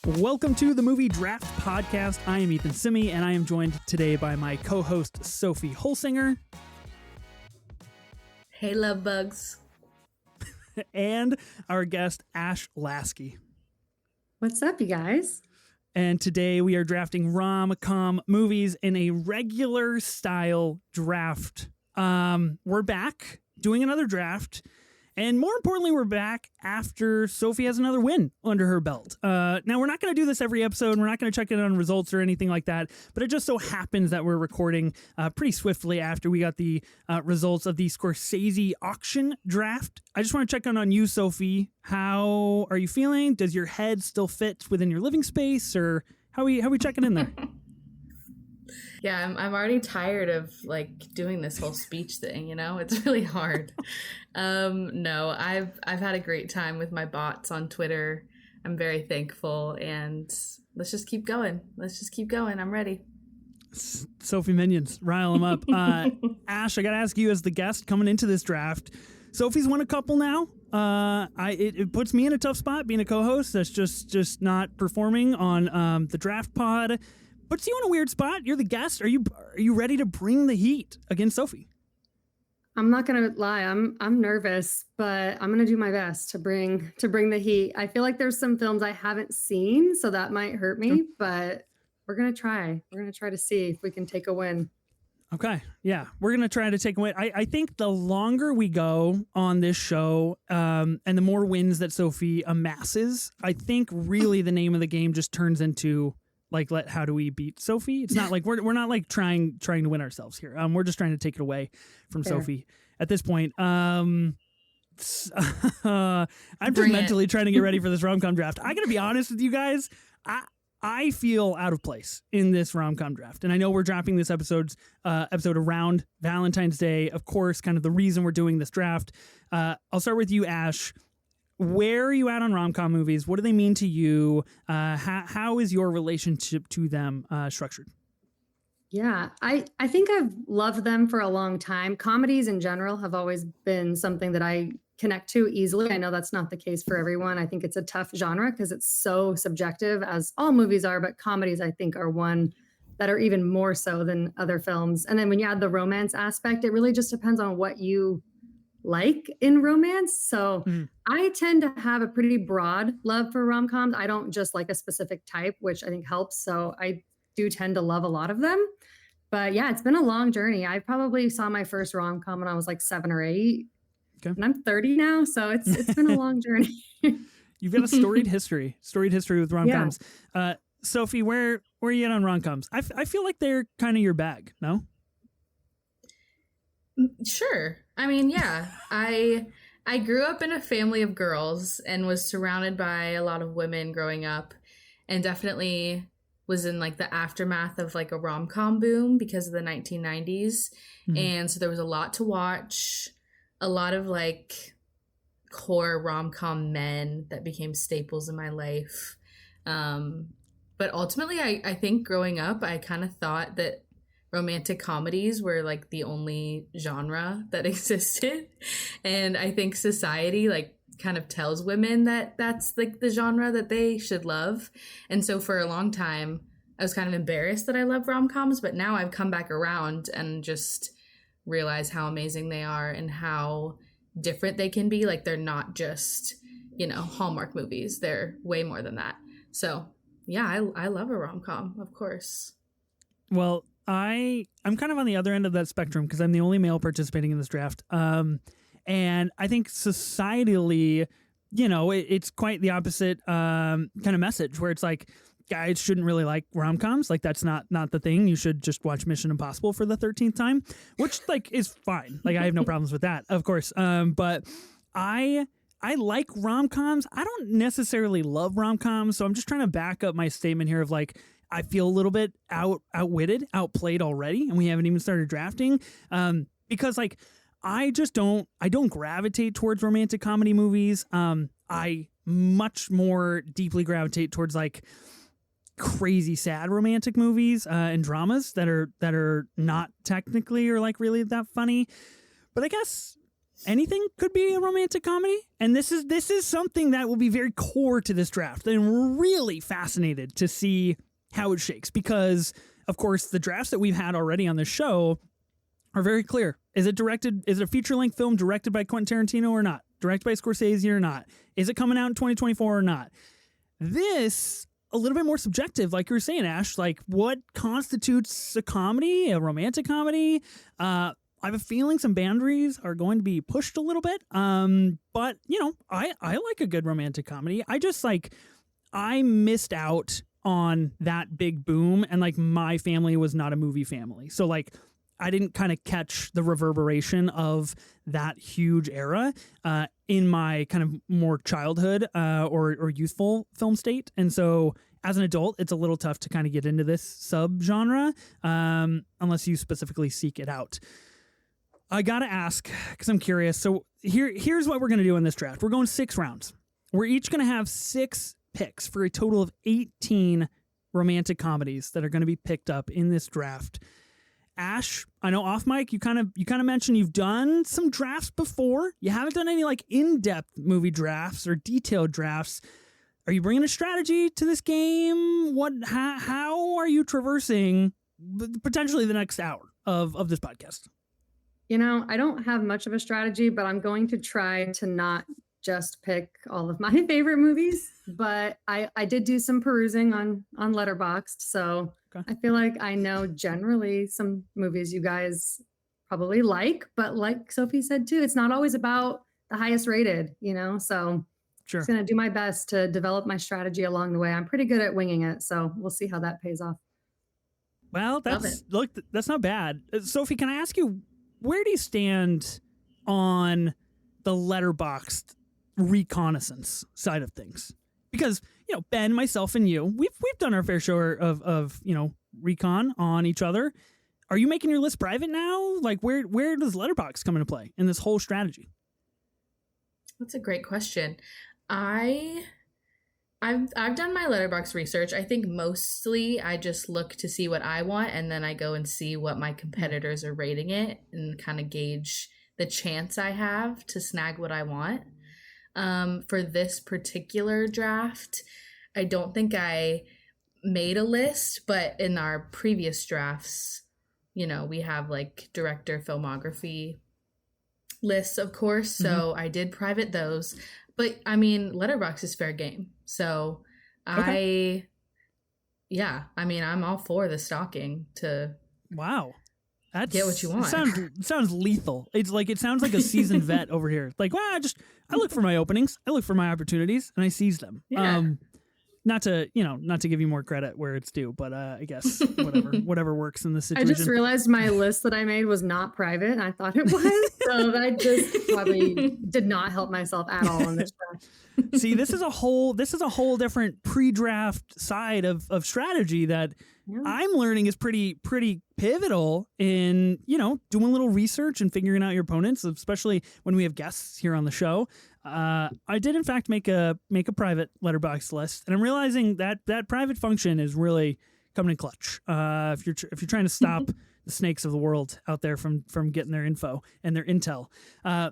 Welcome to the Movie Draft Podcast. I am Ethan Simmie, and I am joined today by my co-host, Sophie Holsinger. Hey, love bugs. And our guest, Ash Laskey. What's up, you guys? And today we are drafting rom-com movies in a regular style draft. We're back doing another draft. And more importantly, we're back after Sophie has another win under her belt. Now, we're not going to do this every episode. We're not going to check in on results or anything like that. But it just so happens that we're recording pretty swiftly after we got the results of the Scorsese auction draft. I just want to check in on you, Sophie. How are you feeling? Does your head still fit within your living space? Or how are we checking in there? Yeah, I'm already tired of doing this whole speech thing, it's really hard. No, I've had a great time with my bots on Twitter. I'm very thankful, and let's just keep going. I'm ready. Sophie minions, rile them up. Ash, I got to ask you as the guest coming into this draft. Sophie's won a couple now. It puts me in a tough spot being a co-host that's just not performing on the draft pod. Puts you in a weird spot. You're the guest. Are you ready to bring the heat against Sophie? I'm not gonna lie. I'm nervous, but I'm gonna do my best to bring the heat. I feel like there's some films I haven't seen, so that might hurt me. But we're gonna try. We're gonna try to see if we can take a win. Okay, yeah, we're gonna try to take a win. I think the longer we go on this show, and the more wins that Sophie amasses, I think really the name of the game just turns into. How do we beat Sophie? It's not like we're not like trying to win ourselves here. We're just trying to take it away from Sophie at this point. I'm just mentally trying to get ready for this rom-com draft. I gotta be honest with you guys. I feel out of place in this rom-com draft, and I know we're dropping this episode around Valentine's Day. Of course, kind of the reason we're doing this draft. I'll start with you, Ash. Where are you at on rom-com movies? What do they mean to you? How is your relationship to them structured? Yeah, I think I've loved them for a long time. Comedies in general have always been something that I connect to easily. I know that's not the case for everyone. I think it's a tough genre because it's so subjective, as all movies are, but comedies, I think, are one that are even more so than other films. And then when you add the romance aspect, it really just depends on what you like in romance. So I tend to have a pretty broad love for rom-coms. I don't just like a specific type, which I think helps. So I do tend to love a lot of them. But yeah, it's been a long journey. I probably saw my first rom-com when I was like 7 or 8. Okay. And I'm 30 now. So it's been a long journey. You've got a storied history with rom-coms. Yeah. Sophie, where are you at on rom-coms? I feel like they're kind of your bag, no? Sure. I mean, yeah, I grew up in a family of girls and was surrounded by a lot of women growing up, and definitely was in the aftermath of a rom-com boom because of the 1990s. Mm-hmm. And so there was a lot to watch, a lot of core rom-com men that became staples in my life. But ultimately, I think growing up, I kind of thought that romantic comedies were the only genre that existed, and I think society kind of tells women that that's the genre that they should love. And so for a long time I was kind of embarrassed that I love rom-coms, but now I've come back around and just realize how amazing they are and how different they can be. They're not just Hallmark movies, they're way more than that. So yeah, I love a rom-com, of course. Well, I'm kind of on the other end of that spectrum because I'm the only male participating in this draft. And I think societally, it's quite the opposite kind of message where it's guys shouldn't really like rom-coms. That's not the thing. You should just watch Mission Impossible for the 13th time, which is fine. I have no problems with that, of course. But I like rom-coms. I don't necessarily love rom-coms. So I'm just trying to back up my statement here of I feel a little bit outwitted, outplayed already, and we haven't even started drafting. Because I don't gravitate towards romantic comedy movies. I much more deeply gravitate towards crazy sad romantic movies and dramas that are not technically or really that funny. But I guess anything could be a romantic comedy. And this is something that will be very core to this draft. And we're really fascinated to see how it shakes because, of course, the drafts that we've had already on this show are very clear. Is it a feature-length film directed by Quentin Tarantino or not? Directed by Scorsese or not? Is it coming out in 2024 or not? This, a little bit more subjective, like you were saying, Ash, like what constitutes a comedy, a romantic comedy? I have a feeling some boundaries are going to be pushed a little bit. But, I like a good romantic comedy. I missed out on that big boom and like my family was not a movie family. So like I didn't kind of catch the reverberation of that huge era in my kind of more childhood or youthful film state. And so as an adult, it's a little tough to kind of get into this subgenre unless you specifically seek it out. I got to ask, because I'm curious. So here's what we're going to do in this draft. We're going 6 rounds. We're each going to have 6 picks for a total of 18 romantic comedies that are going to be picked up in this draft. Ash, I know off mic, you kind of mentioned you've done some drafts before. You haven't done any like in-depth movie drafts or detailed drafts. Are you bringing a strategy to this game? How are you traversing potentially the next hour of this podcast? I don't have much of a strategy, but I'm going to try to not just pick all of my favorite movies. But I did do some perusing on Letterboxd, so okay. I feel like I know generally some movies you guys probably like, but like Sophie said too, it's not always about the highest rated, so sure. I'm just going to do my best to develop my strategy along the way. I'm pretty good at winging it, so we'll see how that pays off. Well, that's not bad. Sophie, can I ask you, where do you stand on the Letterboxd reconnaissance side of things? Because, Ben, myself, and you, we've done our fair share of recon on each other. Are you making your list private now? Like, where does Letterboxd come into play in this whole strategy? That's a great question. I've done my Letterboxd research. I think mostly I just look to see what I want, and then I go and see what my competitors are rating it and kind of gauge the chance I have to snag what I want. For this particular draft, I don't think I made a list, but in our previous drafts, we have like director filmography lists, of course. So I did private those, but I mean, Letterboxd is fair game. So okay. I'm all for the stalking to get what you want. Sounds lethal. It sounds like a seasoned vet over here. Like, I look for my openings, I look for my opportunities, and I seize them. Yeah. Not to give you more credit where it's due, but I guess whatever works in this situation. I just realized my list that I made was not private, and I thought it was. So I just probably did not help myself at all in this draft. See, this is a whole different pre-draft side of strategy that I'm learning is pretty pivotal in, doing a little research and figuring out your opponents, especially when we have guests here on the show. I did in fact make a private Letterboxd list, and I'm realizing that private function is really coming in clutch. If you're trying to stop the snakes of the world out there from getting their info and their intel.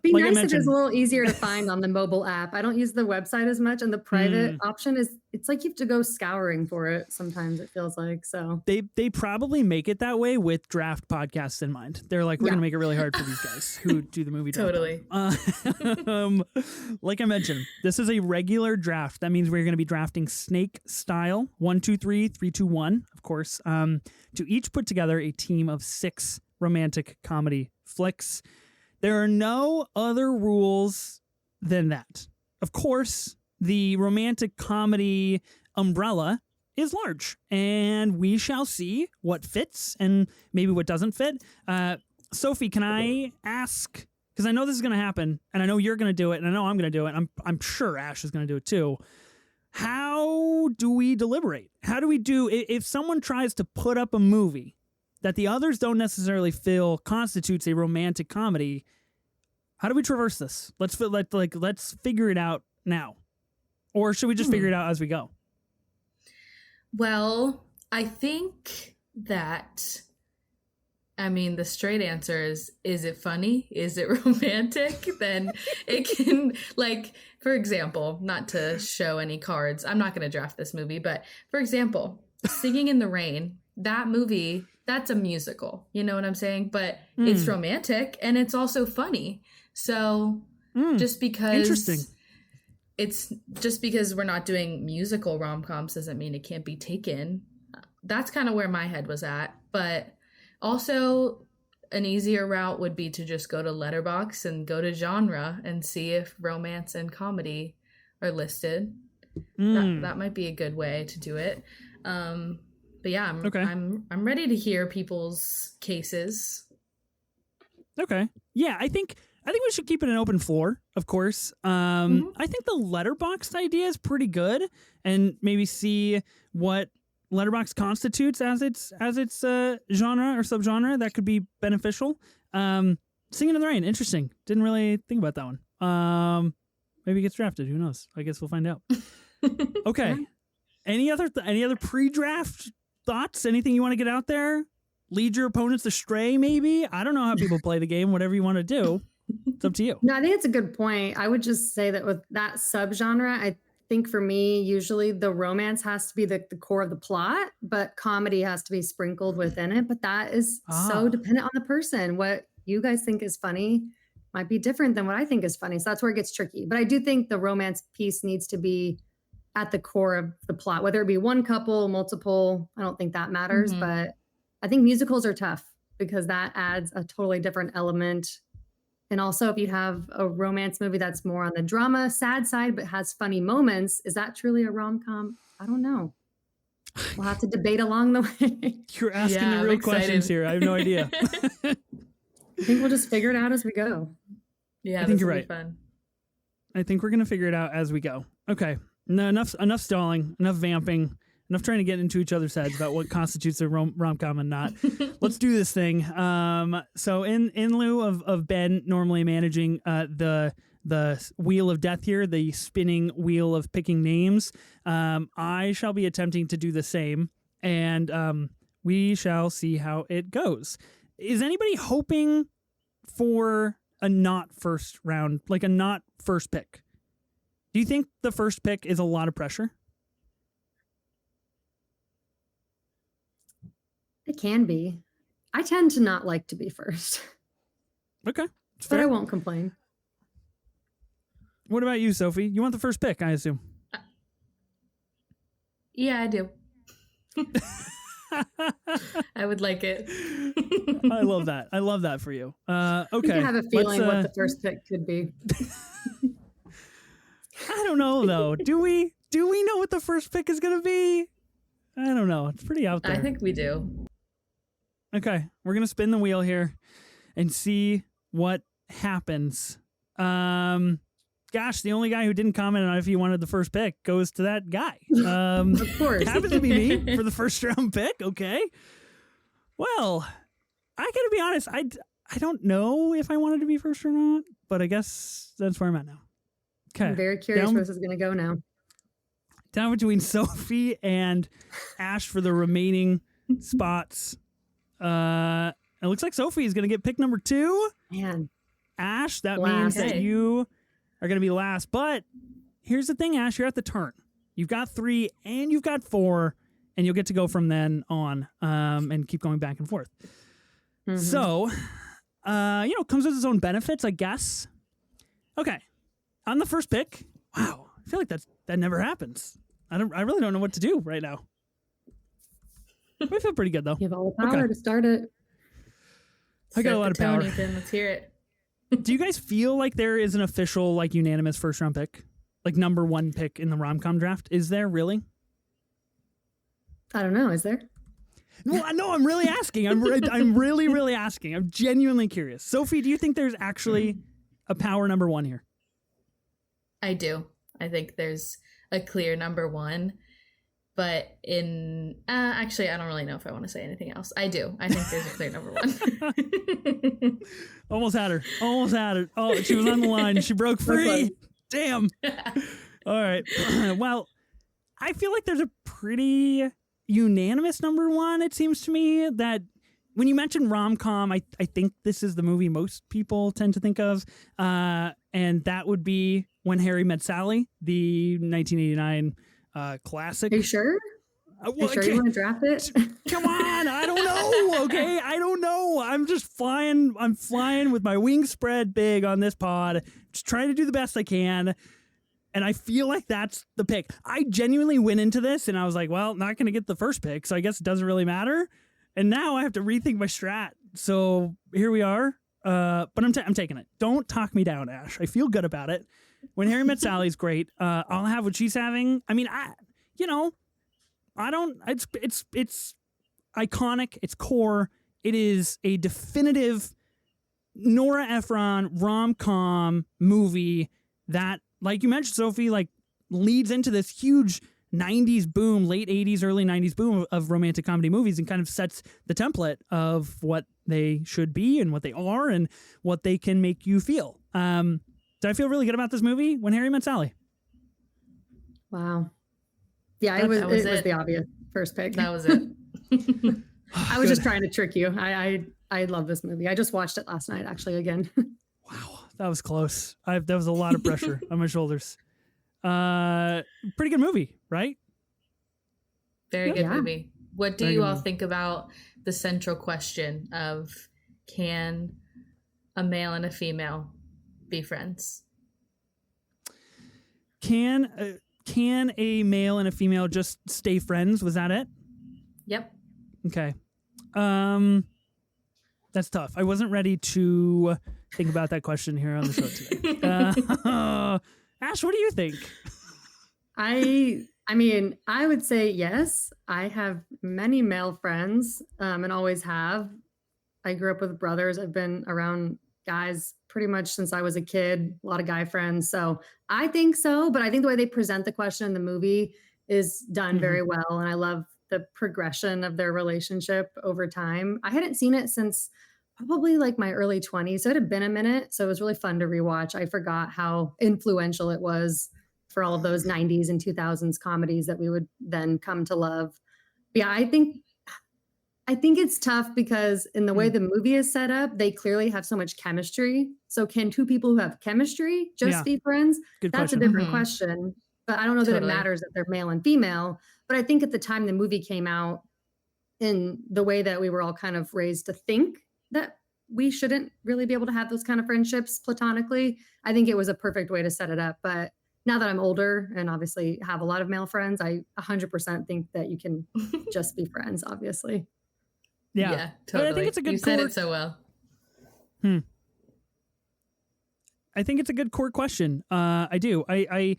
Be nice if it's a little easier to find on the mobile app. I don't use the website as much, and the private option it's like you have to go scouring for it. Sometimes it feels like so. They probably make it that way with draft podcasts in mind. They're like, we're going to make it really hard for these guys who do the movie draft. Totally. Like I mentioned, this is a regular draft. That means we're going to be drafting snake style, 1, 2, 3, 3, 2, 1, of course, to each put together a team of 6 romantic comedy flicks. There are no other rules than that. Of course, the romantic comedy umbrella is large, and we shall see what fits and maybe what doesn't fit. Sophie, can I ask, because I know this is going to happen, and I know you're going to do it, and I know I'm going to do it. I'm sure Ash is going to do it too. How do we deliberate? How do we do if someone tries to put up a movie that the others don't necessarily feel constitutes a romantic comedy? How do we traverse this? Let's figure it out now. Or should we just figure it out as we go? Well, I think that I mean, the straight answer is it funny? Is it romantic? Then it can, like, for example, not to show any cards, I'm not going to draft this movie, but for example, Singing in the Rain, that movie, that's a musical. You know what I'm saying? But it's romantic and it's also funny. So just because interesting. It's just because we're not doing musical rom-coms doesn't mean it can't be taken. That's kind of where my head was at. But also, an easier route would be to just go to Letterboxd and go to genre and see if romance and comedy are listed. That might be a good way to do it. But yeah, I'm ready to hear people's cases. Okay. Yeah, I think we should keep it an open floor, of course. I think the Letterboxd idea is pretty good, and maybe see what Letterboxd constitutes as its genre or subgenre. That could be beneficial. Singing in the Rain, interesting. Didn't really think about that one. Maybe it gets drafted. Who knows? I guess we'll find out. Okay. Any other pre-draft thoughts? Anything you want to get out there? Lead your opponents astray, maybe? I don't know how people play the game. Whatever you want to do, it's up to you. No, I think it's a good point. I would just say that with that subgenre, I think for me, usually the romance has to be the core of the plot, but comedy has to be sprinkled within it. But that is so dependent on the person. What you guys think is funny might be different than what I think is funny. So that's where it gets tricky. But I do think the romance piece needs to be at the core of the plot, whether it be one couple, multiple. I don't think that matters, but I think musicals are tough because that adds a totally different element. And also, if you have a romance movie that's more on the drama, sad side, but has funny moments, is that truly a rom-com? I don't know. We'll have to debate along the way. You're asking the real questions here. I have no idea. I think we'll just figure it out as we go. Yeah, I think you're right. Fun. I think we're going to figure it out as we go. Okay. No, enough stalling, enough vamping, enough trying to get into each other's heads about what constitutes a rom-com and not. Let's do this thing. So in lieu of Ben normally managing the wheel of death here, the spinning wheel of picking names, I shall be attempting to do the same, and we shall see how it goes. Is anybody hoping for a not first round, like a not first pick? Do you think the first pick is a lot of pressure? It can be. I tend to not like to be first. Okay. But I won't complain. What about you, Sophie? You want the first pick, I assume? Yeah, I do. I would like it. I love that. I love that for you. Okay. I have a feeling what the first pick could be. I don't know, though. Do we know what the first pick is going to be? I don't know. It's pretty out there. I think we do. Okay. We're going to spin the wheel here and see what happens. Gosh, the only guy who didn't comment on if he wanted the first pick goes to that guy. Of course. It happens to be me for the first round pick. Okay. Well, I got to be honest. I don't know if I wanted to be first or not, but I guess that's where I'm at now. Okay. I'm very curious where this is going to go now. Down between Sophie and Ash for the remaining spots. It looks like Sophie is going to get pick number 2. Man. Ash, that means that you are going to be last. But here's the thing, Ash, you're at the turn. You've got 3 and you've got 4, and you'll get to go from then on and keep going back and forth. So, comes with its own benefits, I guess. Okay. On the first pick, wow, I feel like that never happens. I really don't know what to do right now. I feel pretty good though. You have all the power to start it. I got a lot of power. Ethan, let's hear it. Do you guys feel like there is an official, like, unanimous first round pick, like number 1 pick in the rom-com draft? Is there really? I don't know. Is there? No, I'm really asking. I'm really asking. I'm genuinely curious. Sophie, do you think there's actually a power number 1 here? I do. I think there's a clear number 1, but actually, I don't really know if I want to say anything else. I do. I think there's a clear number 1. Almost had her. Oh, she was on the line. She broke free. Damn. All right. Well, I feel like there's a pretty unanimous number 1. It seems to me that when you mentioned rom-com, I think this is the movie most people tend to think of, and that would be When Harry Met Sally, the 1989 classic. Are you sure? Well, Are you sure you want to draft it? Come on, I don't know. Okay, I don't know. I'm just flying. I'm flying with my wings spread big on this pod, just trying to do the best I can. And I feel like that's the pick. I genuinely went into this and I was like, well, not going to get the first pick, so I guess it doesn't really matter. And now I have to rethink my strat. So here we are. But I'm taking it. Don't talk me down, Ash. I feel good about it. When Harry Met Sally is great. I'll have what she's having. I mean, I don't. It's iconic. It's core. It is a definitive Nora Ephron rom-com movie that, like you mentioned, Sophie, like leads into this huge 90s boom, late 80s, early 90s boom of romantic comedy movies, and kind of sets the template of what they should be and what they are and what they can make you feel. So I feel really good about this movie, When Harry Met Sally. Wow. Yeah, it was the obvious first pick. That was it. I was just trying to trick you. I love this movie. I just watched it last night, actually, again. Wow, that was close. That was a lot of pressure on my shoulders. Pretty good movie, right? Very good Yeah. movie. What do Very you good all movie. think about the central question of can a male and a female be friends? Can a male and a female just stay friends? Was that it? Yep. Okay. That's tough. I wasn't ready to think about that question here on the show today. Ash, what do you think? I mean, I would say yes. I have many male friends, and always have. I grew up with brothers. I've been around guys pretty much since I was a kid, a lot of guy friends. So I think so, but I think the way they present the question in the movie is done very well. And I love the progression of their relationship over time. I hadn't seen it since probably like my early 20s. So it had been a minute. So it was really fun to rewatch. I forgot how influential it was for all of those 90s and 2000s comedies that we would then come to love. But yeah, I think it's tough because in the way the movie is set up, they clearly have so much chemistry. So can two people who have chemistry just be friends? Good That's question. a different question. But I don't know that Totally. it matters that they're male and female. But I think at the time the movie came out, in the way that we were all kind of raised to think that we shouldn't really be able to have those kind of friendships platonically, I think it was a perfect way to set it up. But now that I'm older and obviously have a lot of male friends, I 100% think that you can just be friends, obviously. Yeah, totally. But I think it's a good You said core. it so well. I think it's a good core question. I do. I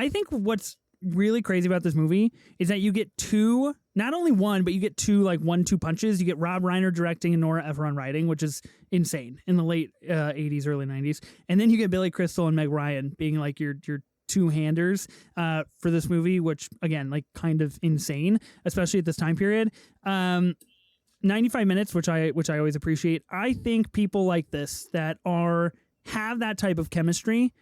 think what's really crazy about this movie is that you get two, not only one, but you get two like 1-2 punches. You get Rob Reiner directing and Nora Ephron writing, which is insane in the late 80s, early 90s. And then you get Billy Crystal and Meg Ryan being like your two-handers for this movie, which again, like kind of insane, especially at this time period. 95 minutes, which I always appreciate. I think people like this that have that type of chemistry,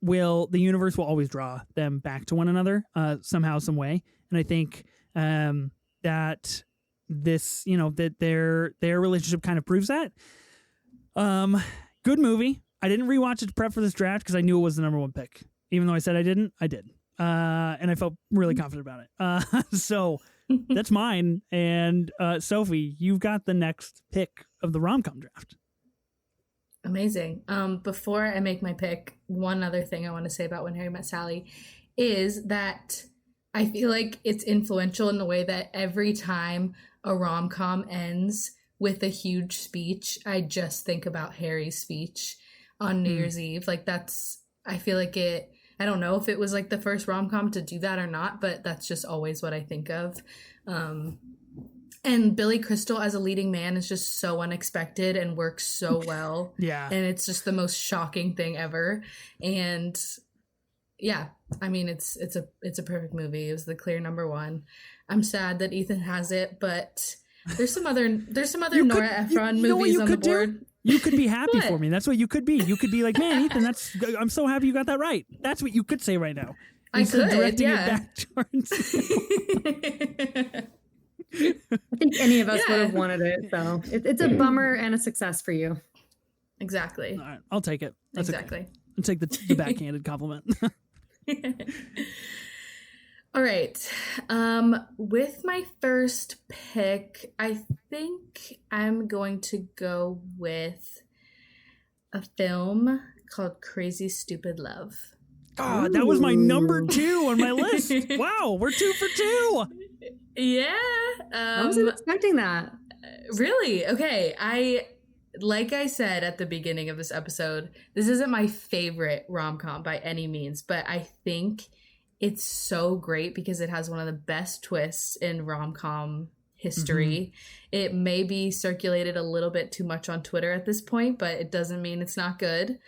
the universe will always draw them back to one another somehow, some way. And I think that this, that their relationship kind of proves that. Good movie. I didn't rewatch it to prep for this draft because I knew it was the number one pick. Even though I said I didn't, I did. And I felt really confident about it. So that's mine. And Sophie, you've got the next pick of the rom-com draft. Amazing. Before I make my pick, one other thing I want to say about When Harry Met Sally is that I feel like it's influential in the way that every time a rom-com ends with a huge speech, I just think about Harry's speech on New Year's Eve. Like I feel like I don't know if it was like the first rom-com to do that or not, but that's just always what I think of. And Billy Crystal as a leading man is just so unexpected and works so well. Yeah. And it's just the most shocking thing ever. And yeah, I mean, it's a perfect movie. It was the clear number one. I'm sad that Ethan has it, but there's some other Nora Ephron movies on the board. You could be happy What? for me. That's what you could be. You could be like, man, Ethan, I'm so happy you got that right. That's what you could say right now. I Instead of could, directing yeah. it back towards I think any of us would have Yeah. wanted it. So it's a bummer and a success for you. Exactly. All right, I'll take it. That's Exactly. okay. I'll take the backhanded compliment. All right. With my first pick, I think I'm going to go with a film called Crazy Stupid Love. God, that was my number 2 on my list. Wow, we're 2 for 2. Yeah. I wasn't expecting that. Really? Okay. Like I said at the beginning of this episode, this isn't my favorite rom-com by any means, but I think it's so great because it has one of the best twists in rom-com history. It may be circulated a little bit too much on Twitter at this point, but it doesn't mean it's not good.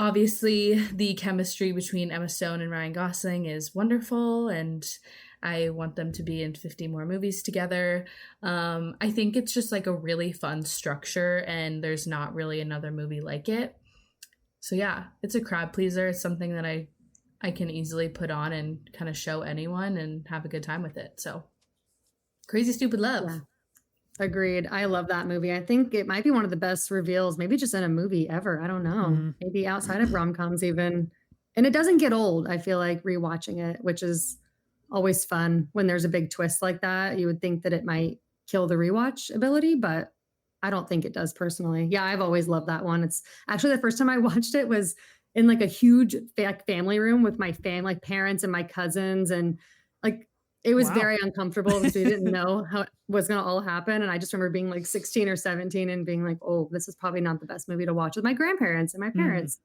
Obviously, the chemistry between Emma Stone and Ryan Gosling is wonderful, and I want them to be in 50 more movies together. I think it's just like a really fun structure, and there's not really another movie like it. So yeah, it's a crowd pleaser. It's something that I can easily put on and kind of show anyone and have a good time with it. So Crazy Stupid Love. Yeah. Agreed. I love that movie. I think it might be one of the best reveals, maybe just in a movie ever. I don't know. Maybe outside of rom-coms even. And it doesn't get old, I feel like, rewatching it, which is always fun when there's a big twist like that. You would think that it might kill the rewatch ability, but I don't think it does personally. Yeah, I've always loved that one. It's actually the first time I watched it was in like a huge family room with my like parents and my cousins, and like it was very uncomfortable because we didn't know how it was going to all happen. And I just remember being like 16 or 17 and being like, oh, this is probably not the best movie to watch with my grandparents and my parents.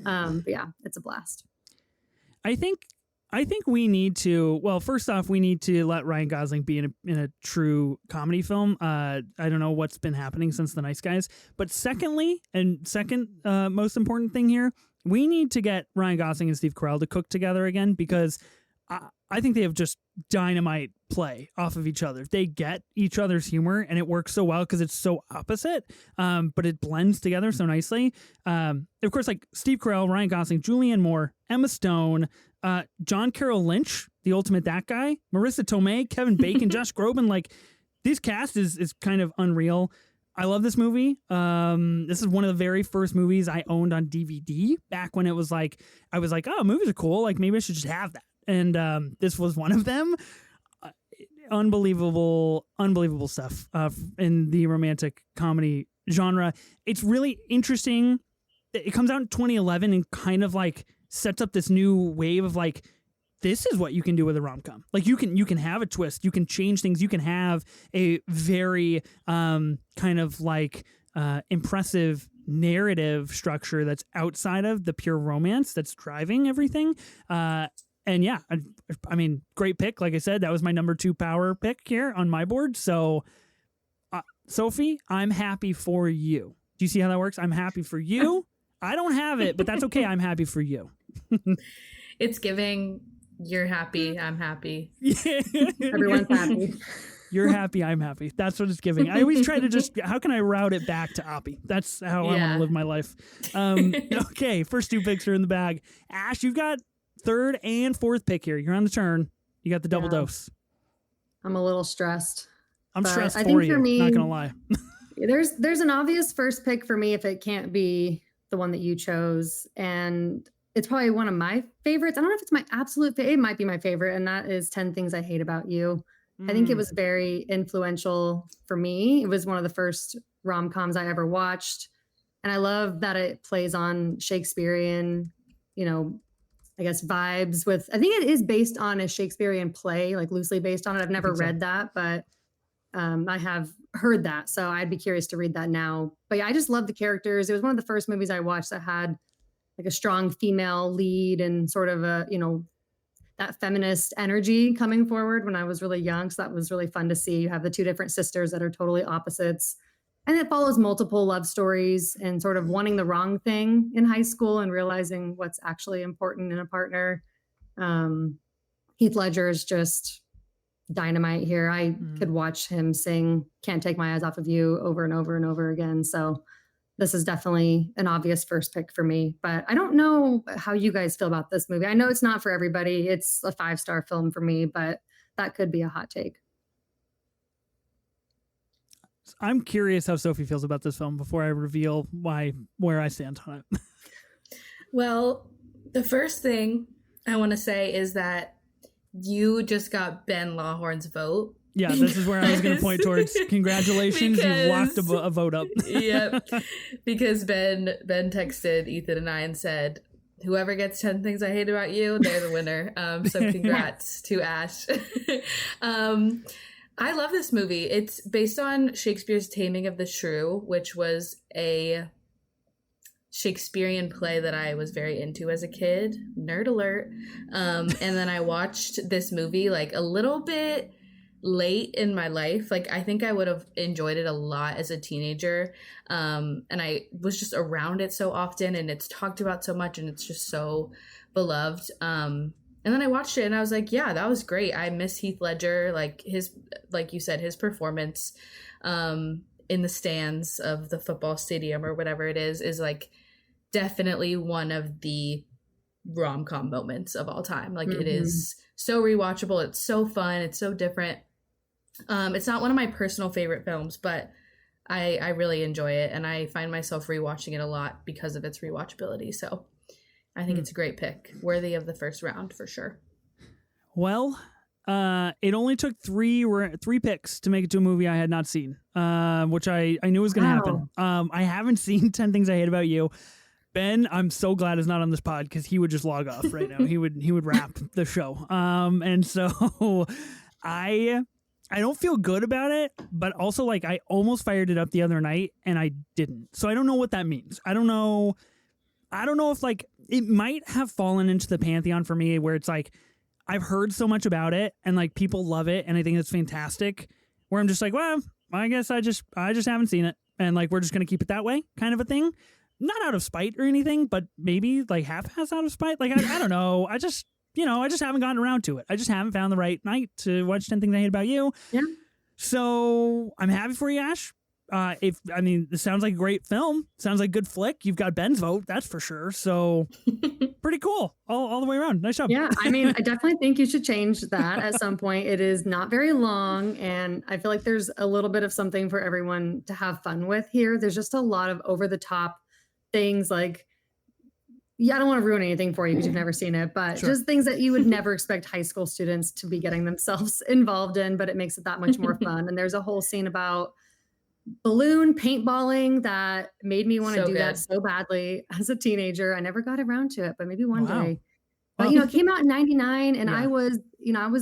But yeah, it's a blast. I think we need to, well, first off, we need to let Ryan Gosling be in a true comedy film. I don't know what's been happening since The Nice Guys. But second most important thing here, we need to get Ryan Gosling and Steve Carell to cook together again, because I think they have just dynamite play off of each other. They get each other's humor, and it works so well because it's so opposite, but it blends together so nicely. Of course, like Steve Carell, Ryan Gosling, Julianne Moore, Emma Stone, John Carroll Lynch, the ultimate that guy, Marissa Tomei, Kevin Bacon, Josh Groban. Like, this cast is kind of unreal. I love this movie. This is one of the very first movies I owned on DVD back when it was like, I was like, oh, movies are cool. Like, maybe I should just have that. And this was one of them. Unbelievable stuff in the romantic comedy genre. It's really interesting. It comes out in 2011 and kind of like sets up this new wave of like, this is what you can do with a rom-com. Like, you can have a twist, you can change things, you can have a very kind of like impressive narrative structure that's outside of the pure romance that's driving everything. And yeah, I mean, great pick. Like I said, that was my number 2 power pick here on my board. So, Sophie, I'm happy for you. Do you see how that works? I'm happy for you. I don't have it, but that's okay. I'm happy for you. It's giving. You're happy. I'm happy. Everyone's happy. You're happy. I'm happy. That's what it's giving. I always try to just, how can I route it back to Oppie? That's how I want to live my life. Okay, first 2 picks are in the bag. Ash, you've got 3rd and 4th pick here. You're on the turn. You got the double dose. I'm a little stressed. I'm stressed for you. Me, not gonna lie. there's an obvious first pick for me if it can't be the one that you chose, and it's probably one of my favorites. I don't know if it's my absolute favorite. It might be my favorite, and that is 10 Things I Hate About You. I think it was very influential for me. It was one of the first rom-coms I ever watched, and I love that it plays on Shakespearean, I guess vibes with, I think it is based on a Shakespearean play, like loosely based on it. I've never read that, but I have heard that. So I'd be curious to read that now. But yeah, I just love the characters. It was one of the first movies I watched that had like a strong female lead and sort of a, that feminist energy coming forward when I was really young. So that was really fun to see. You have the 2 different sisters that are totally opposites. And it follows multiple love stories and sort of wanting the wrong thing in high school and realizing what's actually important in a partner. Heath Ledger is just dynamite here. I could watch him sing Can't Take My Eyes Off of You over and over and over again. So this is definitely an obvious first pick for me. But I don't know how you guys feel about this movie. I know it's not for everybody. It's a 5-star film for me, but that could be a hot take. I'm curious how Sophie feels about this film before I reveal where I stand on it. Well, the first thing I want to say is that you just got Ben Lawhorn's vote. Yeah, this is where I was going to point towards. Congratulations, you've locked a vote up. Yep, because Ben texted Ethan and I and said, whoever gets 10 things I hate about you, they're the winner. So congrats to Ash. I love this movie. It's based on Shakespeare's Taming of the Shrew, which was a Shakespearean play that I was very into as a kid. Nerd alert. And then I watched this movie like a little bit late in my life. Like I think I would have enjoyed it a lot as a teenager. And I was just around it so often, and it's talked about so much, and it's just so beloved. And then I watched it and I was like, yeah, that was great. I miss Heath Ledger, like you said, his performance in the stands of the football stadium or whatever it is like definitely one of the rom-com moments of all time. Like it is so rewatchable. It's so fun. It's so different. It's not one of my personal favorite films, but I really enjoy it. And I find myself rewatching it a lot because of its rewatchability. So I think it's a great pick, worthy of the first round for sure. Well, it only took three picks to make it to a movie I had not seen, which I knew was going to happen. I haven't seen 10 Things I Hate About You. Ben, I'm so glad is not on this pod because he would just log off right now. He would wrap the show. And so I don't feel good about it, but also like I almost fired it up the other night and I didn't. So I don't know what that means. I don't know if like it might have fallen into the pantheon for me where it's like I've heard so much about it and like people love it and I think it's fantastic, where I'm just like, well, I guess I just haven't seen it and like we're just gonna keep it that way, kind of a thing. Not out of spite or anything, but maybe like half-ass out of spite. Like I don't know. I just haven't gotten around to it. I just haven't found the right night to watch 10 Things I Hate About You. Yeah. So I'm happy for you, Ash. This sounds like a great film. Sounds like a good flick. You've got Ben's vote, that's for sure. So pretty cool all the way around. Nice job. Yeah, I mean, I definitely think you should change that at some point. It is not very long, and I feel like there's a little bit of something for everyone to have fun with here. There's just a lot of over-the-top things like, yeah, I don't want to ruin anything for you because you've never seen it, but Sure. Just things that you would never expect high school students to be getting themselves involved in, but it makes it that much more fun. And there's a whole scene about balloon paintballing that made me want to do that so badly as a teenager. I never got around to it, but maybe one day. But it came out in 99 and I was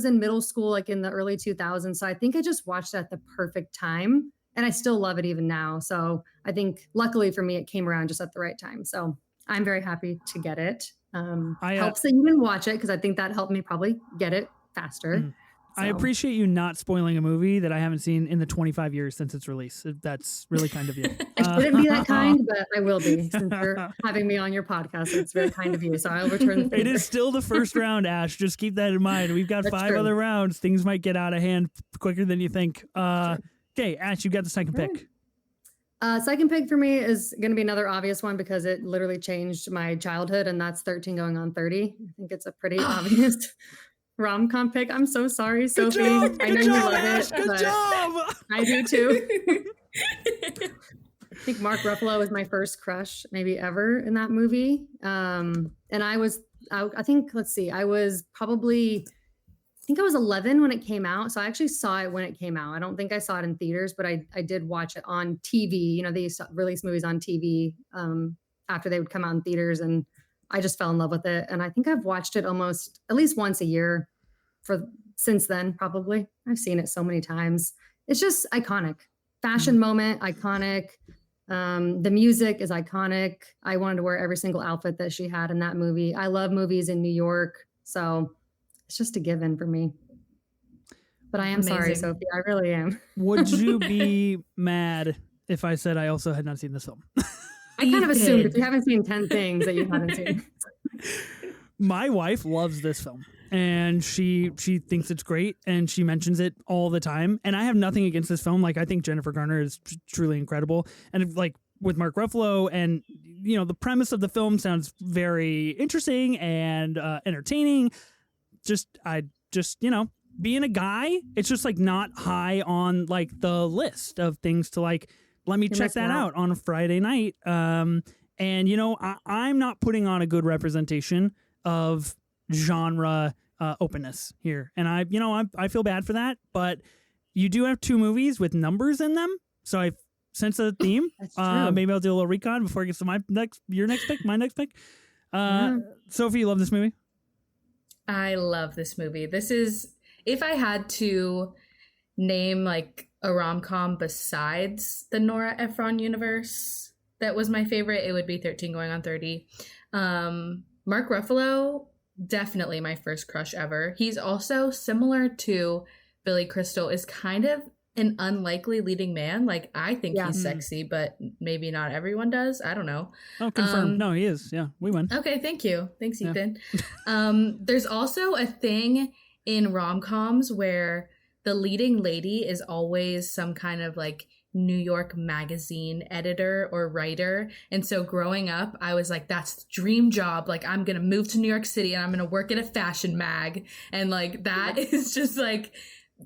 in middle school, like in the early 2000s. So I think I just watched it at the perfect time and I still love it even now. So I think luckily for me, it came around just at the right time. So I'm very happy to get it. Helps that you can watch it because I think that helped me probably get it faster. I appreciate you not spoiling a movie that I haven't seen in the 25 years since its release. That's really kind of you. I shouldn't be that kind, but I will be since you're having me on your podcast. It's very kind of you. So I'll return the favor. It is still the first round, Ash. Just keep that in mind. We've got 5 other rounds. Things might get out of hand quicker than you think. Okay, Ash, you got the second pick. Second pick for me is going to be another obvious one because it literally changed my childhood, and that's 13 Going on 30. I think it's a pretty obvious rom-com pick. I'm so sorry, Sophie. I know you love Ash, it. Good job. I do too. I think Mark Ruffalo was my first crush maybe ever in that movie. And I think I was 11 when it came out. So I actually saw it when it came out. I don't think I saw it in theaters, but I did watch it on TV. You know, they used to release movies on TV after they would come out in theaters, and I just fell in love with it. And I think I've watched it almost at least once a year since then, probably. I've seen it so many times. It's just iconic. Fashion moment, iconic. The music is iconic. I wanted to wear every single outfit that she had in that movie. I love movies in New York. So it's just a given for me. But I am sorry, Sophie. I really am. Would you be mad if I said I also had not seen this film? I kind of assumed if you haven't seen 10 things that you haven't seen. My wife loves this film and she thinks it's great and she mentions it all the time. And I have nothing against this film. Like, I think Jennifer Garner is truly incredible. And like with Mark Ruffalo, and the premise of the film sounds very interesting and entertaining. being a guy, it's just like not high on like the list of things to like, let me check that out on a Friday night. And, you know, I'm not putting on a good representation of genre openness here. And I feel bad for that, but you do have 2 movies with numbers in them. So I sense a theme. Maybe I'll do a little recon before it gets to my next pick. Sophie, you love this movie? I love this movie. This is, if I had to name like a rom-com besides the Nora Ephron universe that was my favorite, it would be 13 Going on 30. Mark Ruffalo, definitely my first crush ever. He's also similar to Billy Crystal, is kind of an unlikely leading man. Like, I think he's sexy, but maybe not everyone does. I don't know. Oh, confirmed. No, he is. Yeah, we win. Okay, thank you. Thanks, Ethan. There's also a thing in rom-coms where the leading lady is always some kind of like New York magazine editor or writer. And so growing up, I was like, that's the dream job. Like, I'm going to move to New York City and I'm going to work at a fashion mag. And like, that is just like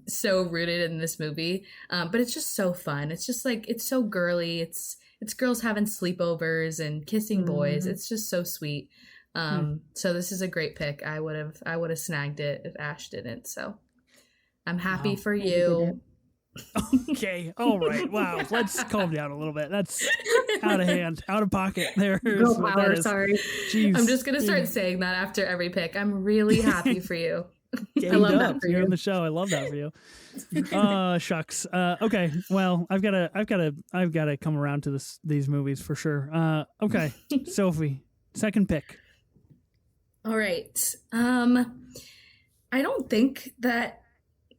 so rooted in this movie. But it's just so fun. It's just like, it's so girly. It's girls having sleepovers and kissing boys. It's just so sweet. So this is a great pick. I would have snagged it if Ash didn't. So I'm happy for you. Okay. All right. Wow. Let's calm down a little bit. That's out of hand, out of pocket. There. Go power. Sorry. Jeez. I'm just going to start saying that after every pick. I'm really happy for you. I love that for you on the show. I love that for you. Shucks. Okay. Well, I've got to come around to these movies for sure. Okay. Sophie, second pick. All right. I don't think that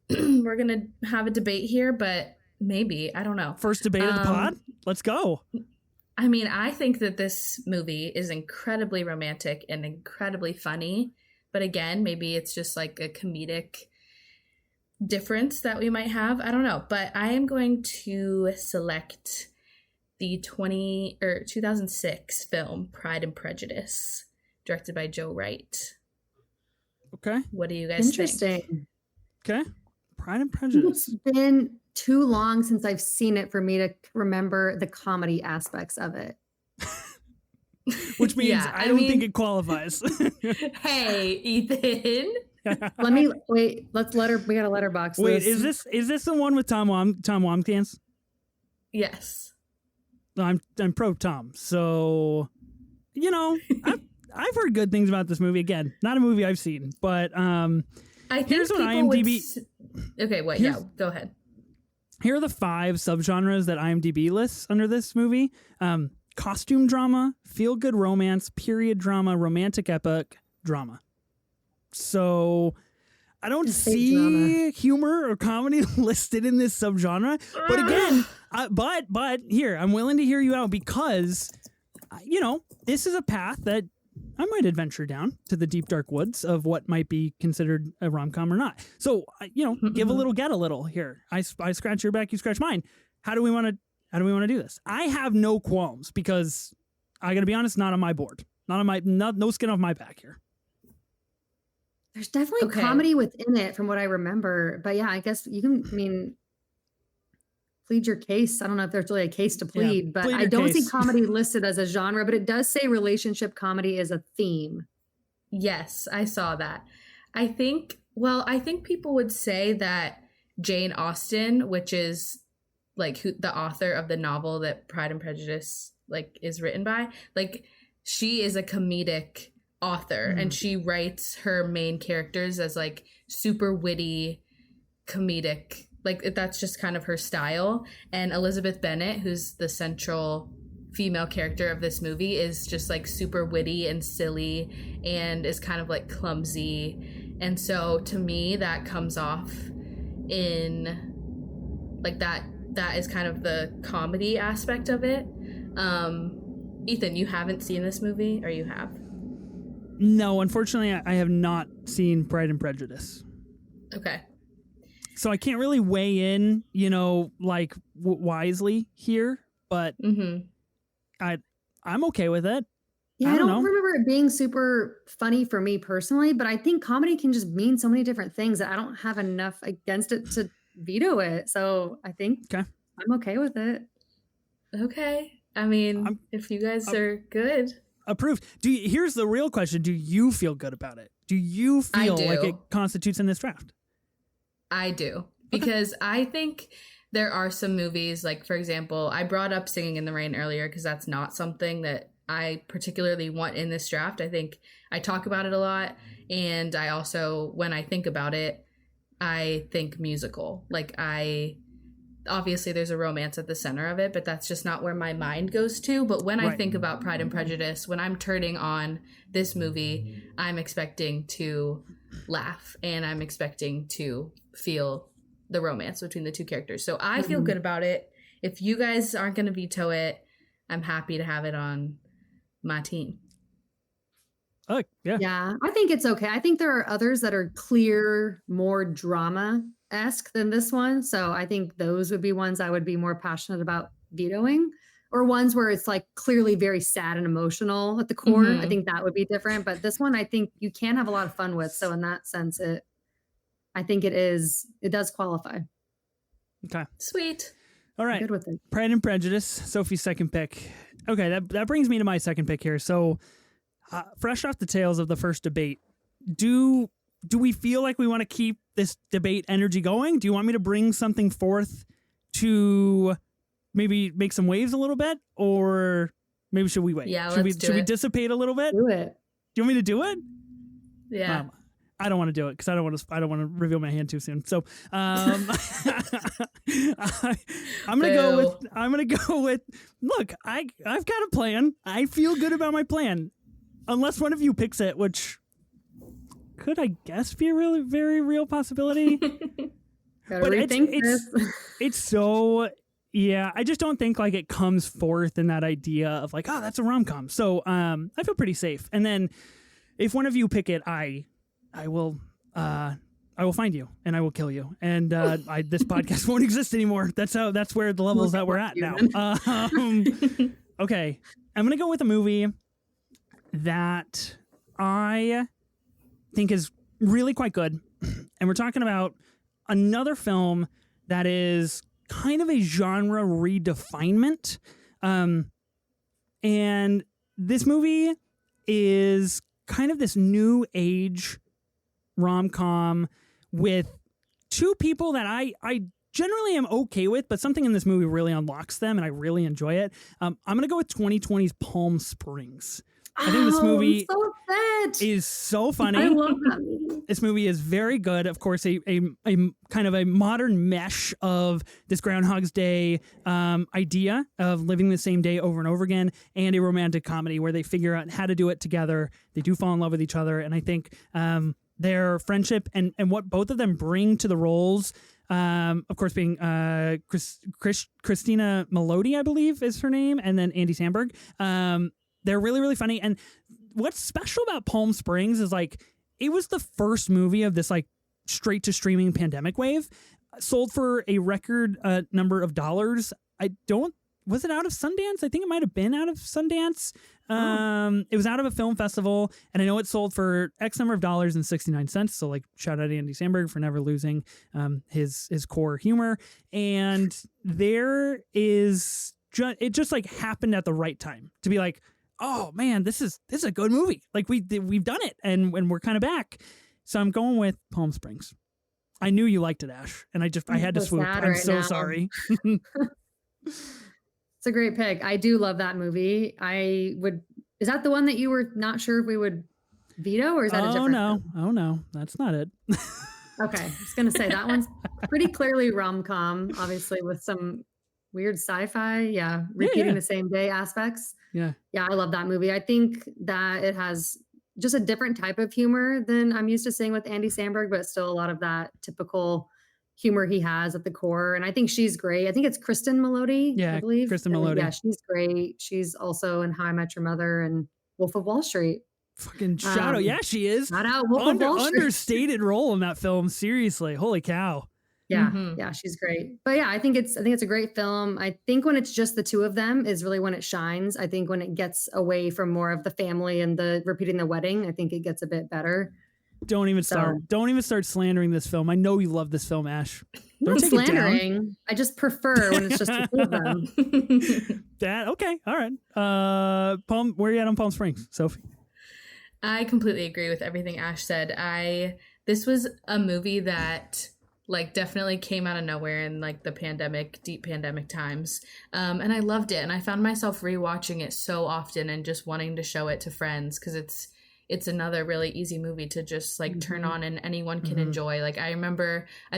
we're going to have a debate here, but maybe. I don't know. First debate of the pod? Let's go. I mean, I think that this movie is incredibly romantic and incredibly funny. But again, maybe it's just like a comedic difference that we might have. I don't know. But I am going to select the 2006 film Pride and Prejudice, directed by Joe Wright. Okay. What do you guys think? Interesting. Okay. Pride and Prejudice. It's been too long since I've seen it for me to remember the comedy aspects of it. Which means I don't think it qualifies. Hey, Ethan. Let's let her. We gotta let her box. Wait, is this the one with Tom Womkins? Yes. I'm pro Tom. So, you know, I've heard good things about this movie. Again, not a movie I've seen, but I think here's what IMDb. Okay, wait. Yeah, go ahead. Here are the 5 subgenres that IMDb lists under this movie. Costume drama, feel-good romance, period drama, romantic epic, drama. So I don't see humor or comedy listed in this subgenre. But again, but here, I'm willing to hear you out because, you know, this is a path that I might adventure down to the deep, dark woods of what might be considered a rom-com or not. So, you know, give a little, get a little here. I scratch your back, you scratch mine. How do we want to do this? I have no qualms because I got to be honest, not on my board, no skin off my back here. There's definitely comedy within it from what I remember, but yeah, I guess you can, plead your case. I don't know if there's really a case to plead, but I don't see comedy listed as a genre, but it does say relationship comedy is a theme. Yes, I saw that. I think people would say that Jane Austen, which is like the author of the novel that Pride and Prejudice like is written by, like she is a comedic author and she writes her main characters as like super witty comedic, like that's just kind of her style. And Elizabeth Bennet, who's the central female character of this movie, is just like super witty and silly and is kind of like clumsy. And so to me that comes off in like that is kind of the comedy aspect of it. Ethan, you haven't seen this movie, or you have? No, unfortunately, I have not seen Pride and Prejudice. Okay. So I can't really weigh in, you know, like wisely here, but I'm okay with it. Yeah, I don't don't know. remember it being super funny for me personally, but I think comedy can just mean so many different things that I don't have enough against it to veto it. So I think Okay. I'm okay with it. Okay. I mean, I'm if you guys I'm are good. approved. Here's the real question. Do you feel good about it? Do you I feel like it do. constitutes in this draft? I do. Because I think there are some movies, like, for example, I brought up Singing in the Rain earlier because that's not something that I particularly want in this draft. I think I talk about it a lot. And I also, when I think about it, I think musical. Like, obviously there's a romance at the center of it, but that's just not where my mind goes to. But when I Right. think about Pride and Prejudice, when I'm turning on this movie, I'm expecting to laugh and I'm expecting to feel the romance between the two characters. So I feel good about it. If you guys aren't going to veto it, I'm happy to have it on my team. Oh, yeah. Yeah, I think it's okay. I think there are others that are clear, more drama-esque than this one. So I think those would be ones I would be more passionate about vetoing, or ones where it's like clearly very sad and emotional at the core. I think that would be different. But this one, I think you can have a lot of fun with. So in that sense, I think it does qualify. Okay. Sweet. All right. I'm good with it. Pride and Prejudice, Sophie's second pick. Okay, that brings me to my second pick here. So, fresh off the tails of the first debate, do we feel like we want to keep this debate energy going? Do you want me to bring something forth to maybe make some waves a little bit, or maybe should we wait? Yeah, should we let's do it. dissipate a little bit? Do it. Do you want me to do it? Yeah. I don't want to do it because I don't want to reveal my hand too soon. So I'm gonna go with. Look, I've got a plan. I feel good about my plan, unless one of you picks it, which could, I guess, be a really very real possibility. Gotta But rethink this. It's so. Yeah, I just don't think like it comes forth in that idea of like, oh, that's a rom-com. So I feel pretty safe. And then if one of you pick it, I will find you and I will kill you. And this podcast won't exist anymore. That's where the levels that we're at now. Okay, I'm gonna go with a movie that I think is really quite good, and we're talking about another film that is kind of a genre redefinement. And this movie is kind of this new age rom-com with two people that I generally am okay with, but something in this movie really unlocks them and I really enjoy it. I'm going to go with 2020's Palm Springs. I think this movie is so funny. I love that movie. This movie is very good. Of course, a kind of a modern mesh of this Groundhog's Day idea of living the same day over and over again, and a romantic comedy where they figure out how to do it together. They do fall in love with each other, and I think their friendship and what both of them bring to the roles, of course, being Christina Melody, I believe is her name, and then Andy Samberg. They're really, really funny. And what's special about Palm Springs is like, it was the first movie of this like straight to streaming pandemic wave, sold for a record number of dollars. Was it out of Sundance? I think it might have been out of Sundance. It was out of a film festival, and I know it sold for X number of dollars and 69 cents. So like, shout out to Andy Samberg for never losing his core humor. And there is it just like happened at the right time to be like, oh man, this is a good movie. Like we've done it, and we're kind of back. So I'm going with Palm Springs. I knew you liked it, Ash, and I had to swoop. I'm so sorry. It's a great pick. I do love that movie. Is that the one that you were not sure if we would veto, or is that a different film? Oh no, that's not it. Okay, I was gonna say that one's pretty clearly rom-com, obviously with some weird sci-fi, repeating the same day aspects. Yeah, I love that movie. I think that it has just a different type of humor than I'm used to seeing with Andy Samberg, but still a lot of that typical humor he has at the core. And I think she's great. I think it's Kristen Melody, I believe. Kristen Melody. Yeah, she's great. She's also in How I Met Your Mother and Wolf of Wall Street. Fucking shout out. Yeah, she is. Shout out Wolf of Wall Street. Understated role in that film. Seriously. Holy cow. Yeah, Mhm. yeah, she's great. But yeah, I think it's a great film. I think when it's just the two of them is really when it shines. I think when it gets away from more of the family and the repeating the wedding, I think it gets a bit better. Don't even start. So Don't even start slandering this film. I know you love this film, Ash. Don't not take it down. slandering. I just prefer when it's just the two of them. That okay. All right. Palm. Where are you at on Palm Springs, Sophie? I completely agree with everything Ash said. This was a movie that like definitely came out of nowhere in like the deep pandemic times. And I loved it. And I found myself rewatching it so often and just wanting to show it to friends because it's another really easy movie to just like turn on and anyone can enjoy. Like I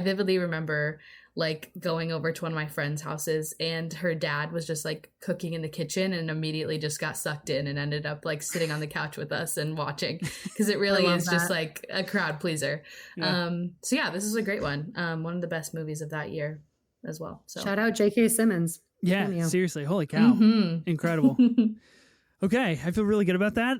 vividly remember like going over to one of my friends' houses and her dad was just like cooking in the kitchen and immediately just got sucked in and ended up like sitting on the couch with us and watching because it really is just like a crowd pleaser. Yeah. So yeah, this is a great one. One of the best movies of that year as well. So Shout out J.K. Simmons. Yeah, Cameo. seriously. Holy cow. Incredible. Mhm. Okay, I feel really good about that.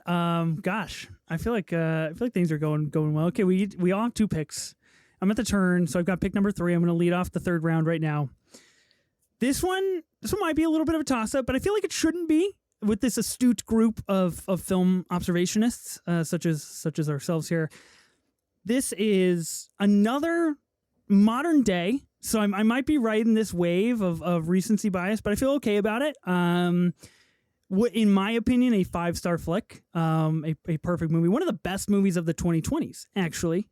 Gosh, I feel like things are going well. Okay, we all have 2 picks. I'm at the turn, so I've got pick number 3. I'm going to lead off the 3rd round right now. This one might be a little bit of a toss-up, but I feel like it shouldn't be with this astute group of film observationists, such as ourselves here. This is another modern day, so I might be riding this wave of recency bias, but I feel okay about it. In my opinion, a 5-star flick, a perfect movie, one of the best movies of the 2020s, actually.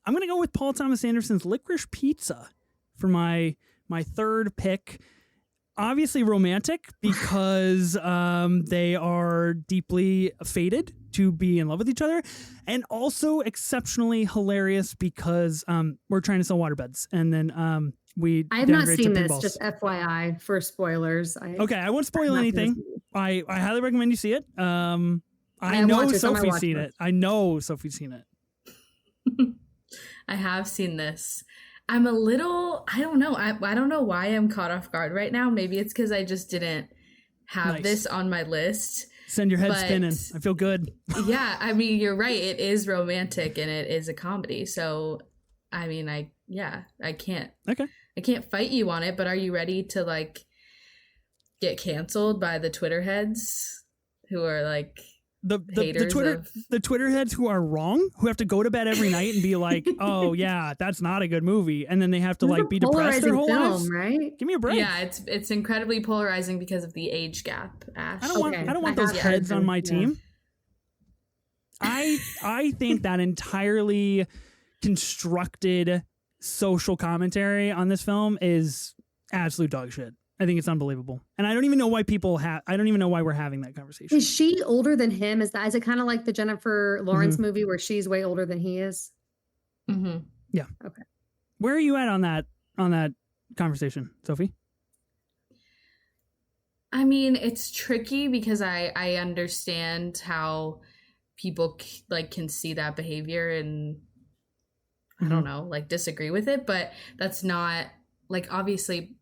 I'm going to go with Paul Thomas Anderson's Licorice Pizza for my 3rd pick. Obviously romantic because they are deeply fated to be in love with each other, and also exceptionally hilarious because we're trying to sell waterbeds, and then I have not downgrade seen to this, pinballs. just FYI for spoilers. Okay, I won't spoil anything. I highly recommend you see it. I want know to, it's on my Sophie's watch seen list. it. I know Sophie's seen it. I have seen this. I'm a little, I don't know. I don't know why I'm caught off guard right now. Maybe it's because I just didn't have Nice. this on my list. Send your head But- spinning. I feel good. Yeah, I mean, you're right. It is romantic and it is a comedy. So, I mean, I can't. Okay. I can't fight you on it, but are you ready to like get canceled by the Twitter heads who are like The haters the Twitter heads who are wrong, who have to go to bed every night and be like, "Oh yeah, that's not a good movie," and then they have to like be depressed their whole lives. right? Give me a break. Yeah, it's incredibly polarizing because of the age gap, Ash. I don't want I those have heads heard on my yeah. team. I think that entirely constructed social commentary on this film is absolute dog shit. I think it's unbelievable, and I don't even know why I don't even know why we're having that conversation. Is she older than him? Is it kind of like the Jennifer Lawrence movie where she's way older than he is? Mm-hmm. Where are you at on that conversation, Sophie? I mean, it's tricky because I understand how people can see that behavior and I don't know, like disagree with it, but that's not like obviously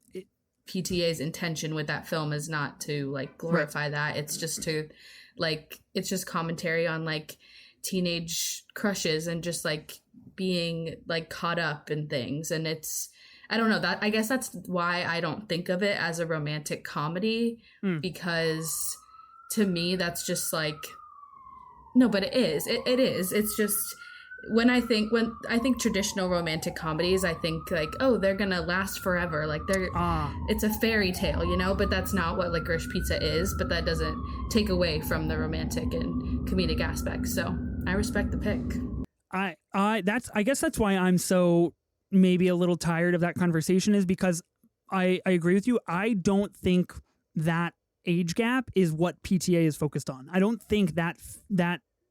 PTA's intention with that film is not to like glorify that. It's just to like it's just commentary on like teenage crushes and just like being like caught up in things, and it's I don't know, that I guess that's why I don't think of it as a romantic comedy because to me that's just like no, but it is. It is. It's just when I think traditional romantic comedies, I think like, oh, they're gonna last forever. Like it's a fairy tale, you know, but that's not what Licorice Pizza is, but that doesn't take away from the romantic and comedic aspects. So I respect the pick. I guess that's why I'm so maybe a little tired of that conversation, is because I agree with you. I don't think that age gap is what PTA is focused on. I don't think that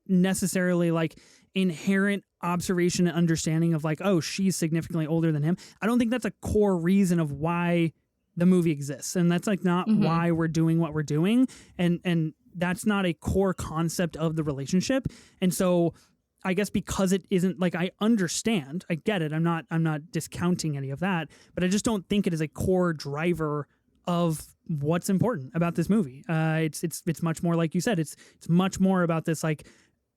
necessarily like inherent observation and understanding of like, oh, she's significantly older than him. I don't think that's a core reason of why the movie exists, and that's like not why we're doing what we're doing, and that's not a core concept of the relationship. And so I guess because it isn't, like, I understand, I get it, I'm not discounting any of that, but I just don't think it is a core driver of what's important about this movie. It's much more, like you said, it's much more about this like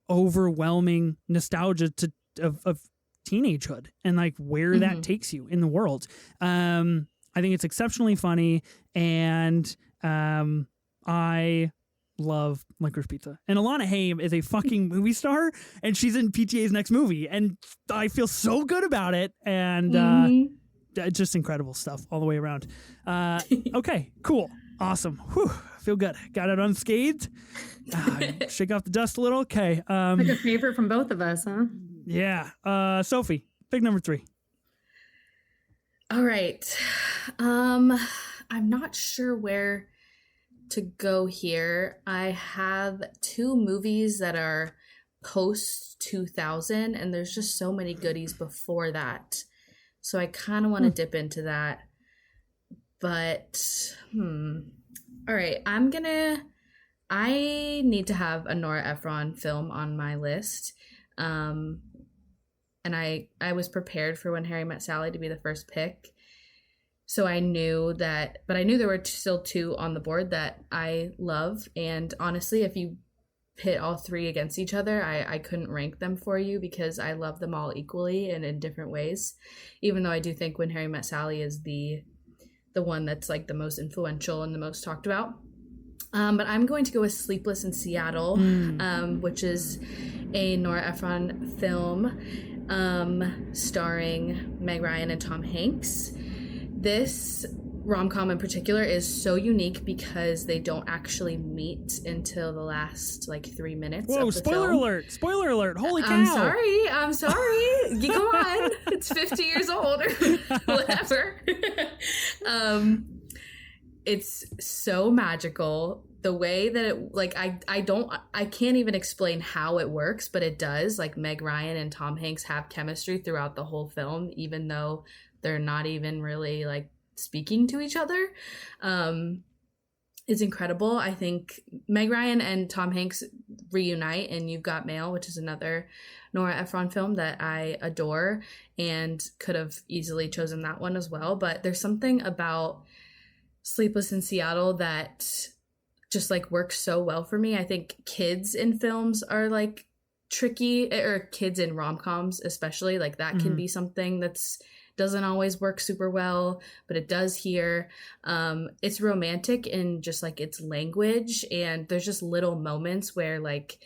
overwhelming nostalgia of teenagehood and like where that takes you in the world. I think it's exceptionally funny, and I love Licorice Pizza. And Alana Haim is a fucking movie star, and she's in PTA's next movie, and I feel so good about it. And just incredible stuff all the way around. Okay, cool, awesome. Whew, feel good. Got it unscathed. Shake off the dust a little. Okay. Like a favorite from both of us, huh? Yeah. Sophie, pick number 3. All right. I'm not sure where to go here. I have 2 movies that are post 2000, and there's just so many goodies before that. So I kind of want to dip into that. But, all right. I need to have a Nora Ephron film on my list. And I was prepared for When Harry Met Sally to be the first pick. So I knew that, but I knew there were still 2 on the board that I love. And honestly, if you pit all 3 against each other, I couldn't rank them for you because I love them all equally and in different ways. Even though I do think When Harry Met Sally is the one that's like the most influential and the most talked about. But I'm going to go with Sleepless in Seattle, which is a Nora Ephron film starring Meg Ryan and Tom Hanks. This rom-com in particular is so unique because they don't actually meet until the last like 3 minutes. Whoa, of the spoiler film. alert! Spoiler alert! Holy cow! I'm sorry. Come on. It's 50 years old or whatever. It's so magical. The way that it, like, I can't even explain how it works, but it does. Like, Meg Ryan and Tom Hanks have chemistry throughout the whole film, even though they're not even really like speaking to each other. It's incredible. I think Meg Ryan and Tom Hanks reunite in You've Got Mail, which is another Nora Ephron film that I adore and could have easily chosen that one as well. But there's something about Sleepless in Seattle that just like works so well for me. I think kids in films are like tricky, or kids in rom-coms especially, like that can be something that's doesn't always work super well, but it does here. It's romantic in just like its language, and there's just little moments where like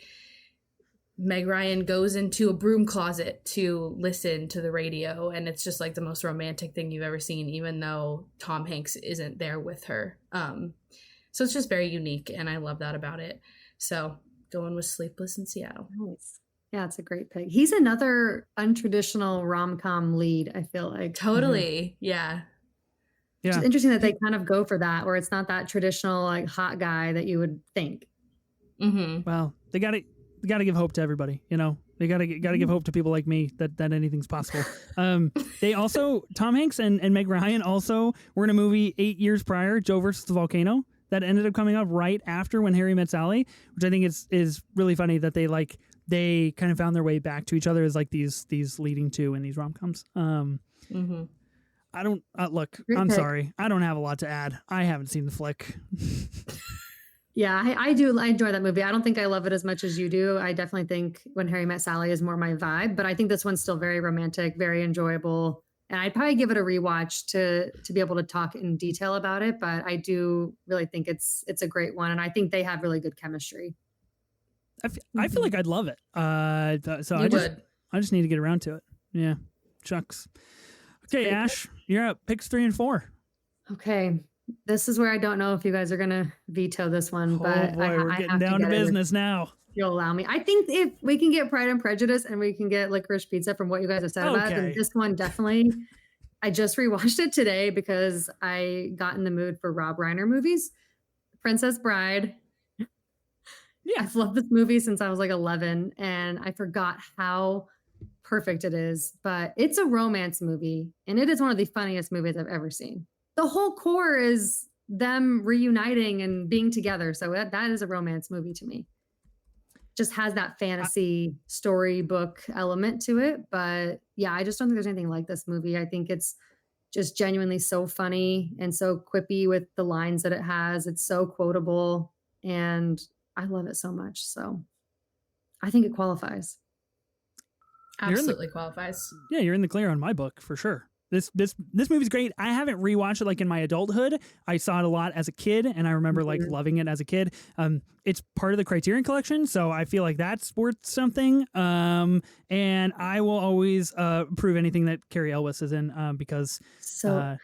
Meg Ryan goes into a broom closet to listen to the radio, and it's just like the most romantic thing you've ever seen, even though Tom Hanks isn't there with her. So it's just very unique, and I love that about it. So going with Sleepless in Seattle. Nice. Yeah, it's a great pick. He's another untraditional rom-com lead, I feel like. Totally. Yeah. It's interesting that they kind of go for that, where it's not that traditional like hot guy that you would think. Well, they gotta give hope to everybody, you know. They gotta give hope to people like me that anything's possible. They also, Tom Hanks and Meg Ryan also were in a movie 8 years prior, Joe versus the Volcano, that ended up coming up right after When Harry Met Sally, which I think is really funny that they kind of found their way back to each other as like these leading two in these rom-coms. I don't look. I'm sorry. I don't have a lot to add. I haven't seen the flick. Yeah, I do. I enjoy that movie. I don't think I love it as much as you do. I definitely think When Harry Met Sally is more my vibe, but I think this one's still very romantic, very enjoyable. And I'd probably give it a rewatch to be able to talk in detail about it. But I do really think it's a great one, and I think they have really good chemistry. I feel like I'd love it. So I just need to get around to it. Yeah, shucks. Okay, Ash, you're up. Picks 3 and 4. Okay. This is where I don't know if you guys are going to veto this one, but we're getting down to business now. If you'll allow me. I think if we can get Pride and Prejudice and we can get Licorice Pizza from what you guys have said about it, then this one definitely. I just rewatched it today because I got in the mood for Rob Reiner movies. Princess Bride. Yeah, I've loved this movie since I was like 11, and I forgot how perfect it is. But it's a romance movie, and it is one of the funniest movies I've ever seen. The whole core is them reuniting and being together. So that is a romance movie to me. Just has that fantasy storybook element to it. But yeah, I just don't think there's anything like this movie. I think it's just genuinely so funny and so quippy with the lines that it has. It's so quotable, and I love it so much. So I think it qualifies. Absolutely qualifies. Yeah, you're in the clear on my book for sure. This movie's great. I haven't rewatched it like in my adulthood. I saw it a lot as a kid, and I remember like loving it as a kid. It's part of the Criterion Collection, so I feel like that's worth something. And I will always approve anything that Carrie Elwes is in because I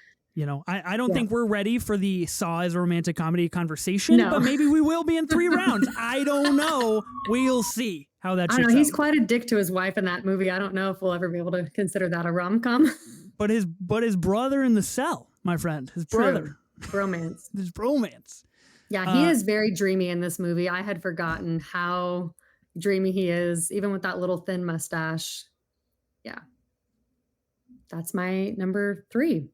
don't think we're ready for the Saw as a romantic comedy conversation, but maybe we will be in 3 rounds. I don't know. We'll see how that shakes out. He's quite a dick to his wife in that movie. I don't know if we'll ever be able to consider that a rom-com. But his brother in the cell, my friend, his brother. Bromance. His bromance. Yeah, he is very dreamy in this movie. I had forgotten how dreamy he is, even with that little thin mustache. Yeah. That's my number 3.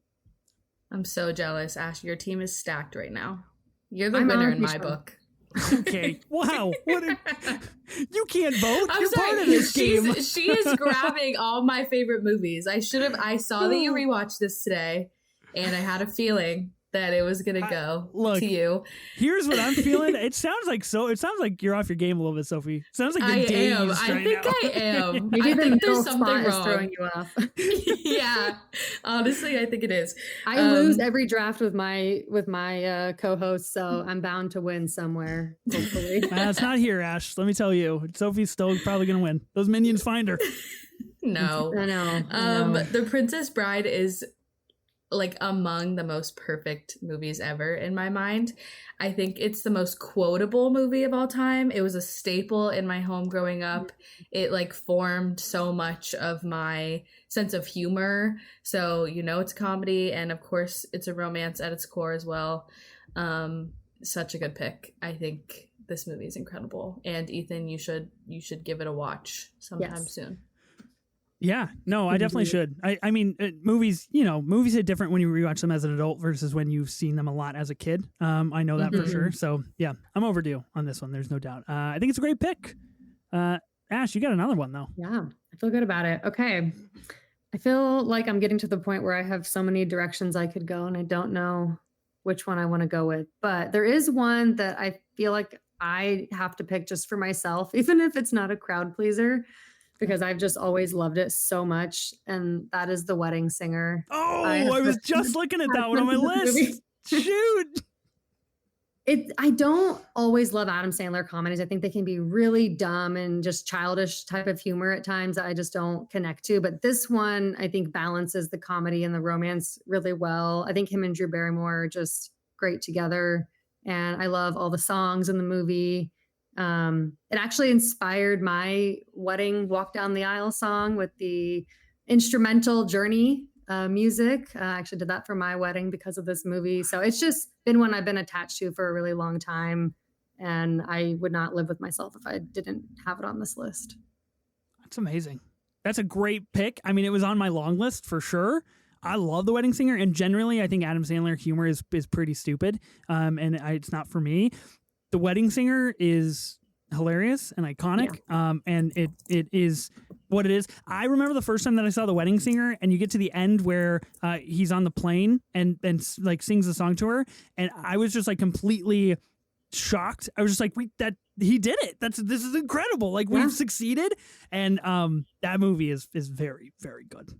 I'm so jealous, Ash. Your team is stacked right now. You're the winner in my book. Okay. Wow. You can't vote. I'm You're sorry. part of this game. She is grabbing all my favorite movies. I saw that you rewatched this today, and I had a feeling that it was gonna go to you. Here's what I'm feeling. It sounds like you're off your game a little bit, Sophie. It sounds like you're dazed I think now. I am. Maybe I the think middle there's something spot is wrong. throwing you off. Yeah, honestly, I think it is. I lose every draft with my co-host, so I'm bound to win somewhere. Hopefully, it's not here, Ash. Let me tell you, Sophie's still probably gonna win. Those minions find her. No, I know. The Princess Bride is like among the most perfect movies ever in my mind. I think it's the most quotable movie of all time. It was a staple in my home growing up. It like formed so much of my sense of humor. So, it's a comedy, and of course it's a romance at its core as well. Such a good pick. I think this movie is incredible. And Ethan, you should give it a watch sometime soon. Yeah, no, I definitely should. I mean, movies hit different when you rewatch them as an adult versus when you've seen them a lot as a kid. I know that for sure. So yeah, I'm overdue on this one. There's no doubt. I think it's a great pick. Ash, you got another one though. Yeah, I feel good about it. Okay. I feel like I'm getting to the point where I have so many directions I could go and I don't know which one I want to go with, but there is one that I feel like I have to pick just for myself, even if it's not a crowd pleaser, because I've just always loved it so much. And that is The Wedding Singer. Oh, I was just looking at that one on my list. Shoot. I don't always love Adam Sandler comedies. I think they can be really dumb and just childish type of humor at times that I just don't connect to. But this one, I think, balances the comedy and the romance really well. I think him and Drew Barrymore are just great together. And I love all the songs in the movie. It actually inspired my wedding Walk Down the Aisle song with the instrumental Journey music. I actually did that for my wedding because of this movie. So it's just been one I've been attached to for a really long time. And I would not live with myself if I didn't have it on this list. That's amazing. That's a great pick. I mean, it was on my long list for sure. I love The Wedding Singer. And generally, I think Adam Sandler humor is pretty stupid. It's not for me. The Wedding Singer is hilarious and iconic. And it is what it is. I remember the first time that I saw The Wedding Singer, and you get to the end where he's on the plane and like sings the song to her, and I was just like completely shocked. I was just like, wait, that he did it. This is incredible. Like we've succeeded. And that movie is very, very good.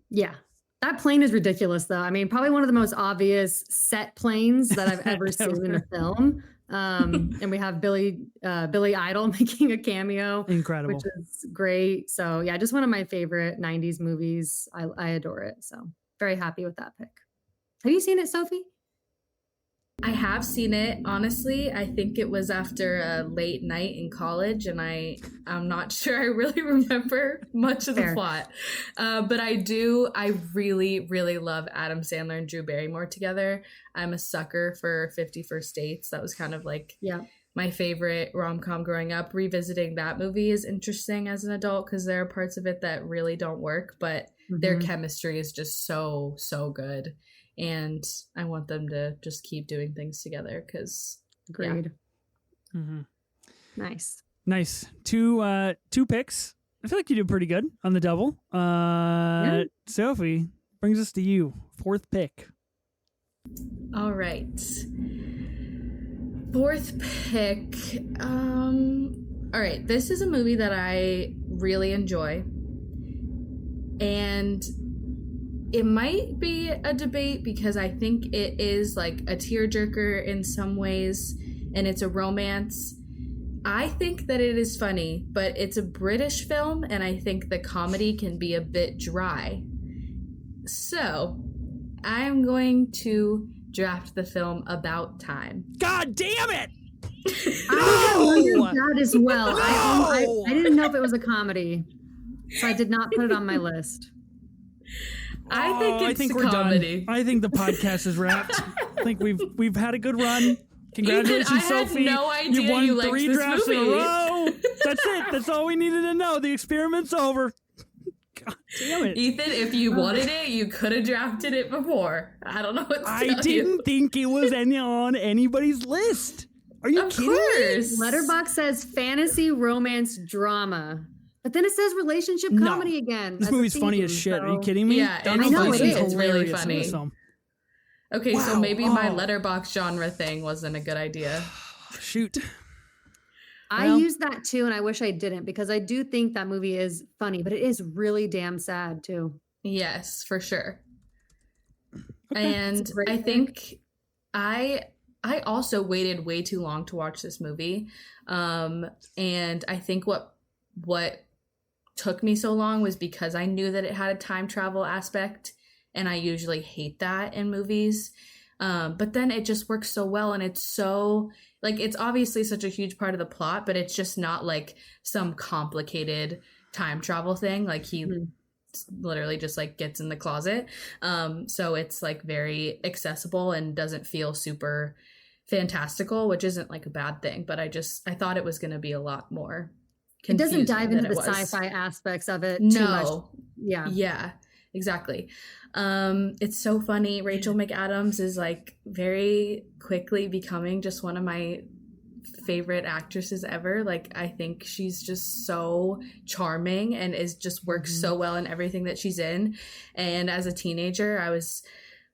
Yeah. That plane is ridiculous though. I mean, probably one of the most obvious set planes that I've ever seen in a film. And we have Billy Idol making a cameo. Incredible. Which is great. So yeah, just one of my favorite 90s movies. I adore it. So very happy with that pick. Have you seen it, Sophie? I have seen it. Honestly, I think it was after a late night in college, and I'm not sure I really remember much of the plot. But I really, really love Adam Sandler and Drew Barrymore together. I'm a sucker for 50 First Dates. That was kind of like my favorite rom-com growing up. Revisiting that movie is interesting as an adult because there are parts of it that really don't work, but their chemistry is just so, so good. And I want them to just keep doing things together because agreed. Nice. Two picks. I feel like you did pretty good on the double. Sophie, brings us to you. 4th pick. All right. 4th pick. All right. This is a movie that I really enjoy. And it might be a debate because I think it is like a tearjerker in some ways, and it's a romance. I think that it is funny, but it's a British film, and I think the comedy can be a bit dry. So, I'm going to draft the film About Time. God damn it! I wondered that as well. No! I didn't know if it was a comedy, so I did not put it on my list. I think we're comedy. Done. I think the podcast is wrapped. I think we've had a good run. Congratulations, Ethan, Sophie. I had no idea you won you 3 liked drafts this movie. in a row. That's it. That's all we needed to know. The experiment's over. God damn it. Ethan, if you wanted it, you could have drafted it before. I don't know what to tell I didn't think it was on anybody's list. Are you kidding me? Letterboxd says fantasy romance drama. But then it says relationship comedy again. This movie's funny as shit. Are you kidding me? Yeah, I know it is. It's really funny. Okay, wow. So maybe my Letterboxd genre thing wasn't a good idea. Shoot. I use that too, and I wish I didn't, because I do think that movie is funny, but it is really damn sad too. Yes, for sure. Okay. And I think I also waited way too long to watch this movie. And I think what took me so long was because I knew that it had a time travel aspect, and I usually hate that in movies. But then it just works so well, and it's so, like, it's obviously such a huge part of the plot, but it's just not like some complicated time travel thing. Like, he literally just like gets in the closet. So it's like very accessible and doesn't feel super fantastical, which isn't like a bad thing, but I thought it was going to be a lot more It doesn't dive into the was. sci-fi aspects of it too much. Yeah, exactly. It's so funny. Rachel McAdams is like very quickly becoming just one of my favorite actresses ever. Like, I think she's just so charming and works so well in everything that she's in. And as a teenager, I was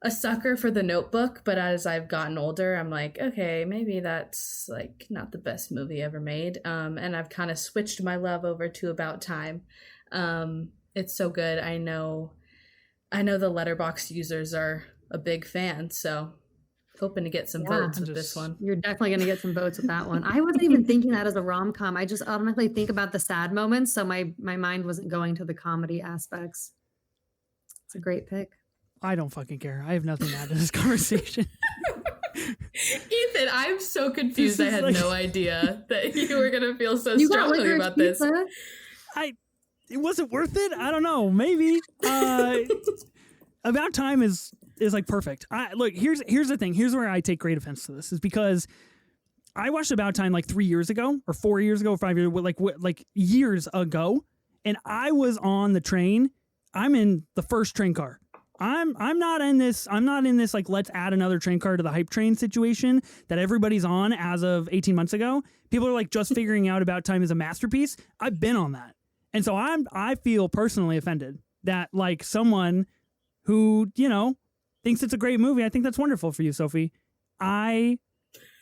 a sucker for The Notebook, but as I've gotten older, I'm like, okay, maybe that's like not the best movie ever made. And I've kind of switched my love over to About Time. It's so good. I know the Letterboxd users are a big fan, so hoping to get some votes with this one. You're definitely going to get some votes with that one. I wasn't even thinking that as a rom-com. I just automatically think about the sad moments, so my mind wasn't going to the comedy aspects. It's a great pick. I don't fucking care. I have nothing to add to this conversation. Ethan, I'm so confused. I had no idea that you were going to feel so strongly about this. It wasn't worth it. I don't know. Maybe. About Time is like perfect. Look, here's the thing. Here's where I take great offense to this, is because I watched About Time like 3 years ago, or 4 years ago, or 5 years, like years ago, and I was on the train. I'm in the first train car. I'm not in this like, let's add another train car to the hype train situation that everybody's on as of 18 months ago. People are like just figuring out About Time as a masterpiece. I've been on that. And so I feel personally offended that like someone who, thinks it's a great movie. I think that's wonderful for you, Sophie. I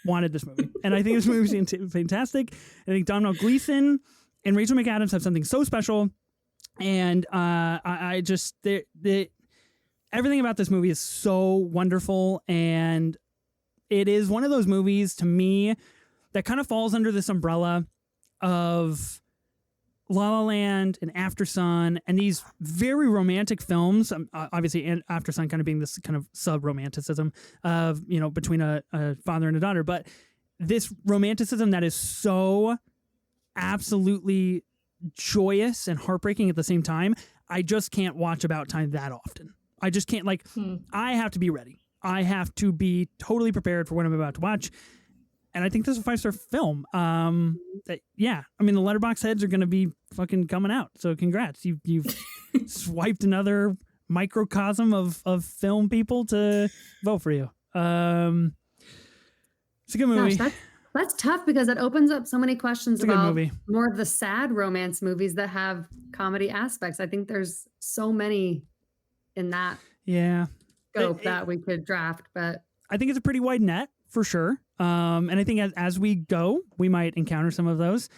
wanted this movie, and I think this movie is fantastic. I think Domhnall Gleeson and Rachel McAdams have something so special, and I just everything about this movie is so wonderful, and it is one of those movies to me that kind of falls under this umbrella of La La Land and After Sun and these very romantic films, obviously, and After Sun kind of being this kind of sub-romanticism of, between a father and a daughter, but this romanticism that is so absolutely joyous and heartbreaking at the same time. I just can't watch About Time that often. I just can't, I have to be ready. I have to be totally prepared for what I'm about to watch. And I think this is a 5-star film. The Letterboxd heads are going to be fucking coming out. So congrats. You've swiped another microcosm of film people to vote for you. It's a good movie. Gosh, that's tough, because it opens up so many questions about more of the sad romance movies that have comedy aspects. I think there's so many in that scope that we could draft, but I think it's a pretty wide net for sure. And I think as we go, we might encounter some of those.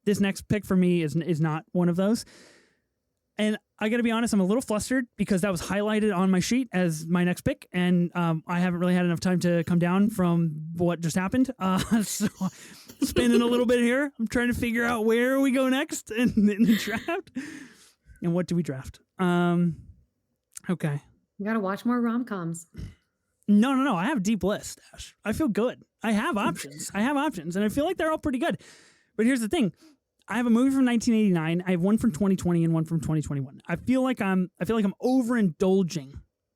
This next pick for me is not one of those. And I got to be honest, I'm a little flustered because that was highlighted on my sheet as my next pick, and I haven't really had enough time to come down from what just happened. So spinning a little bit here. I'm trying to figure out where we go next in the draft, and what do we draft? Okay. You got to watch more rom-coms. No. I have a deep list, Ash. I feel good. I have options. And I feel like they're all pretty good. But here's the thing. I have a movie from 1989. I have one from 2020 and one from 2021. I feel like I'm overindulging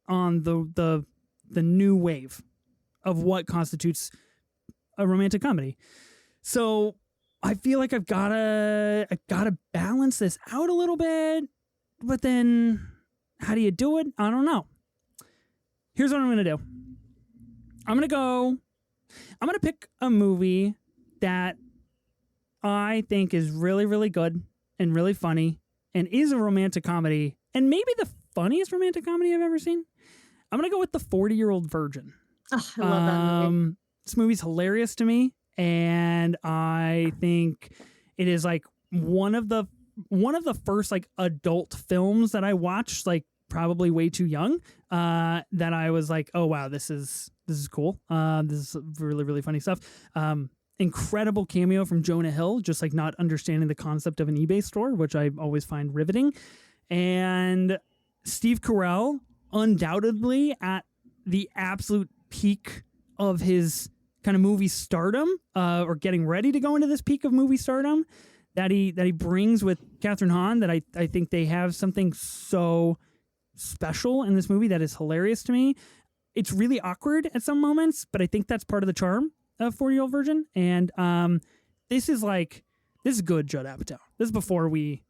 on the new wave of what constitutes a romantic comedy. So I feel like I've gotta balance this out a little bit. But then, how do you do it? I don't know. Here's what I'm gonna do. I'm gonna pick a movie that I think is really, really good and really funny and is a romantic comedy and maybe the funniest romantic comedy I've ever seen. I'm going to go with The 40-Year-Old Virgin. Oh, I love that movie. This movie's hilarious to me, and I think it is like one of the first like adult films that I watched, like probably way too young, that I was like, oh wow, this is cool. This is really, really funny stuff. Incredible cameo from Jonah Hill, just like not understanding the concept of an eBay store, which I always find riveting. And Steve Carell, undoubtedly at the absolute peak of his kind of movie stardom, or getting ready to go into this peak of movie stardom that he brings with Catherine Hahn, that I think they have something so special in this movie that is hilarious to me. It's really awkward at some moments, but I think that's part of the charm of 40-Year-Old Virgin. And this is good Judd Apatow. This is before we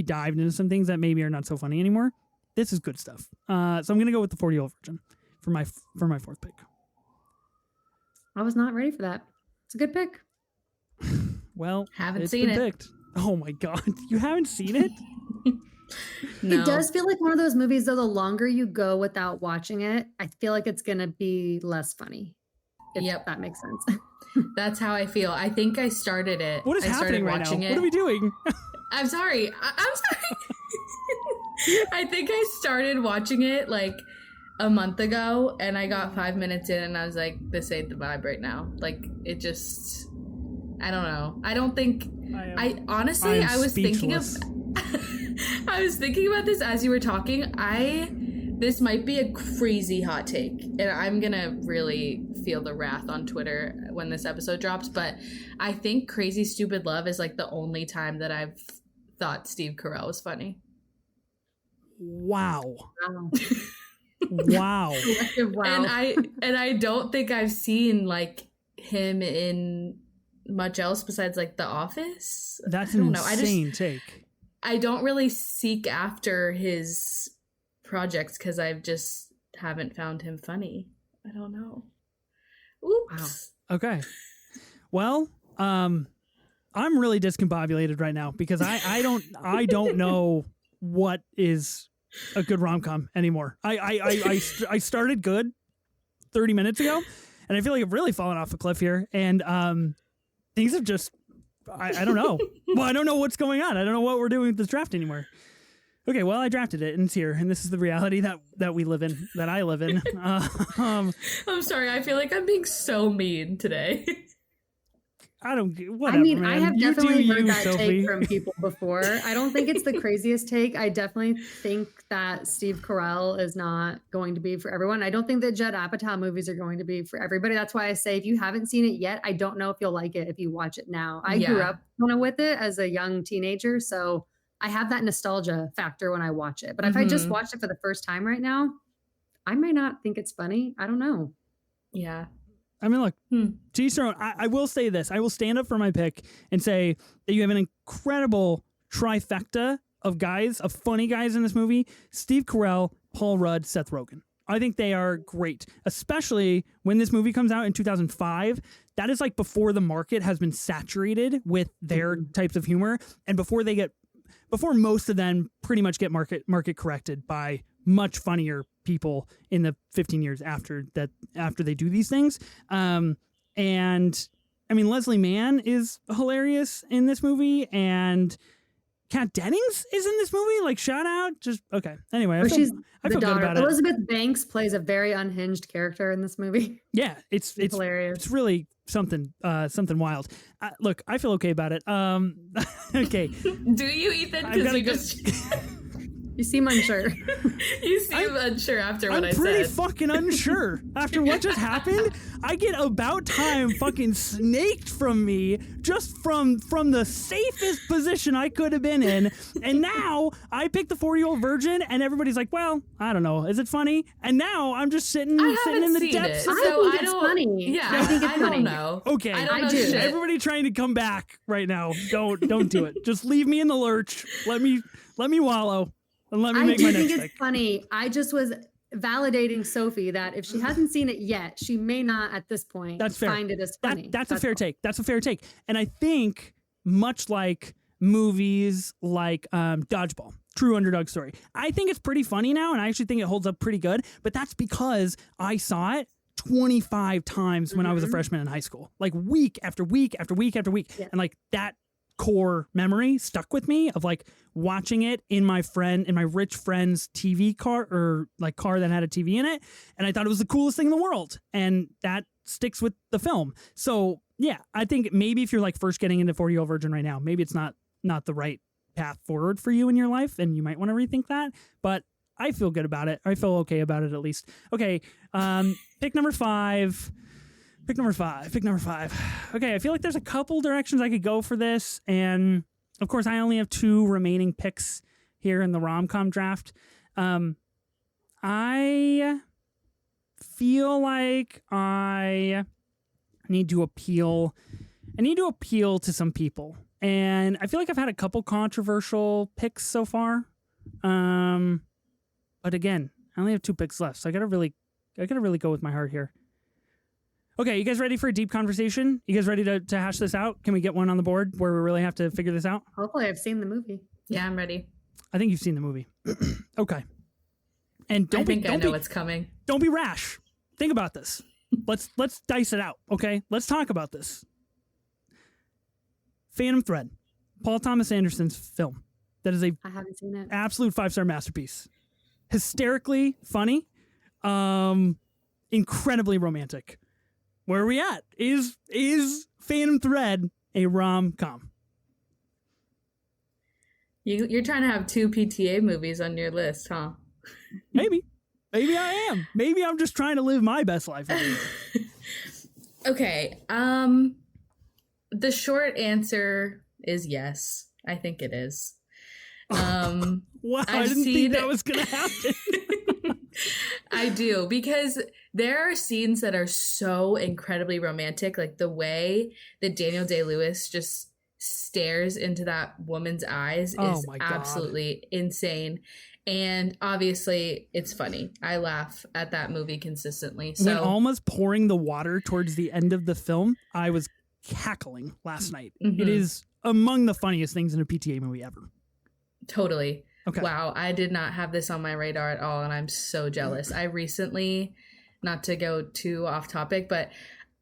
dived into some things that maybe are not so funny anymore. This is good stuff. So I'm gonna go with the 40-Year-Old Virgin for my fourth pick. I was not ready for that. It's a good pick. Well, haven't seen it. Picked. Oh my god, you haven't seen it? No. It does feel like one of those movies, though. The longer you go without watching it, I feel like it's gonna be less funny. If that makes sense. That's how I feel. I think I started it. What is happening right now? What are we doing? I'm sorry. I'm sorry. I think I started watching it like a month ago, and I got 5 minutes in, and I was like, "This ain't the vibe right now." Like, it just, I don't know. I don't think. I honestly, I was speechless. I was thinking about this as you were talking. This might be a crazy hot take, and I'm gonna really feel the wrath on Twitter when this episode drops, but I think Crazy Stupid Love is like the only time that I've thought Steve Carell was funny. Wow. Wow. And I don't think I've seen like him in much else besides like The Office. That's an insane take. I don't really seek after his projects because I just haven't found him funny. I don't know. Oops. Wow. Okay. Well, I'm really discombobulated right now because I don't know what is a good rom-com anymore. I started good 30 minutes ago, and I feel like I've really fallen off a cliff here. And things have just I don't know. Well, I don't know what's going on. I don't know what we're doing with this draft anymore. Okay, well, I drafted it, and it's here, and this is the reality that we live in, that I live in. I'm sorry, I feel like I'm being so mean today. Whatever, I mean, man. I have definitely heard that Sophie. take from people before. I don't think it's the craziest take. I definitely think that Steve Carell is not going to be for everyone. I don't think that Judd Apatow movies are going to be for everybody. That's why I say if you haven't seen it yet, I don't know if you'll like it if you watch it now. I grew up with it as a young teenager, so I have that nostalgia factor when I watch it. But if I just watched it for the first time right now, I might not think it's funny. I don't know. Yeah. I mean, look, to each their own. I will say this. I will stand up for my pick and say that you have an incredible trifecta of funny guys in this movie. Steve Carell, Paul Rudd, Seth Rogen. I think they are great, especially when this movie comes out in 2005. That is like before the market has been saturated with their types of humor, and before most of them pretty much get market corrected by much funnier people in the 15 years after they do these things. And I mean, Leslie Mann is hilarious in this movie, and Kat Dennings is in this movie. Like, shout out. Just okay. Anyway, She's I feel the good daughter. about it. Elizabeth Banks plays a very unhinged character in this movie. Yeah, it's hilarious. It's really something wild. Look, I feel okay about it. Okay. Do you, Ethan? Because you just you seem unsure. You seem unsure after what I said. I'm pretty fucking unsure after what just happened. I get about time fucking snaked from me just from the safest position I could have been in, and now I picked the 40-year-old virgin, and everybody's like, "Well, I don't know, is it funny?" And now I'm just sitting in the depths. So I think it's funny. Yeah, I think it's funny. don't know. Okay, I do. Shit. Everybody trying to come back right now. Don't do it. Just leave me in the lurch. Let me wallow. And let me make my next think it's pick. funny. I just was validating Sophie that if she hasn't seen it yet, she may not at this point That's fair. find it as funny. That's a fair take. That's a fair take. And I think much like movies like Dodgeball, True Underdog Story, I think it's pretty funny now, and I actually think it holds up pretty good. But that's because I saw it 25 times when I was a freshman in high school, like week after week after week after week, and like that core memory stuck with me of like watching it in my rich friend's TV car, or like car that had a TV in it, and I thought it was the coolest thing in the world, and that sticks with the film. So yeah, I think maybe if you're like first getting into 40-Year-Old Virgin right now, maybe it's not the right path forward for you in your life, and you might want to rethink that. But I feel good about it. I feel okay about it at least. Okay, pick number five. Pick number five. Okay, I feel like there's a couple directions I could go for this, and of course, I only have 2 remaining picks here in the rom-com draft. I feel like I need to appeal to some people, and I feel like I've had a couple controversial picks so far. But again, I only have 2 picks left, so I gotta really go with my heart here. Okay, you guys ready for a deep conversation? You guys ready to hash this out? Can we get one on the board where we really have to figure this out? Hopefully I've seen the movie. Yeah, I'm ready. I think you've seen the movie. Okay. And I know what's coming. Don't be rash. Think about this. Let's dice it out, okay? Let's talk about this. Phantom Thread, Paul Thomas Anderson's film. That is I haven't seen it. absolute 5-star masterpiece. Hysterically funny, incredibly romantic. Where are we at? Is Phantom Thread a rom-com? You're trying to have 2 PTA movies on your list, huh? Maybe I am. Maybe I'm just trying to live my best life. Okay. The short answer is yes. I think it is. Wow, I didn't think that was gonna happen. I do, because there are scenes that are so incredibly romantic, like the way that Daniel Day-Lewis just stares into that woman's eyes is absolutely insane. And obviously it's funny. I laugh at that movie consistently. So when almost pouring the water towards the end of the film, I was cackling last night. Mm-hmm. It is among the funniest things in a PTA movie ever. Totally. Okay. Wow, I did not have this on my radar at all, and I'm so jealous. I recently, not to go too off topic, but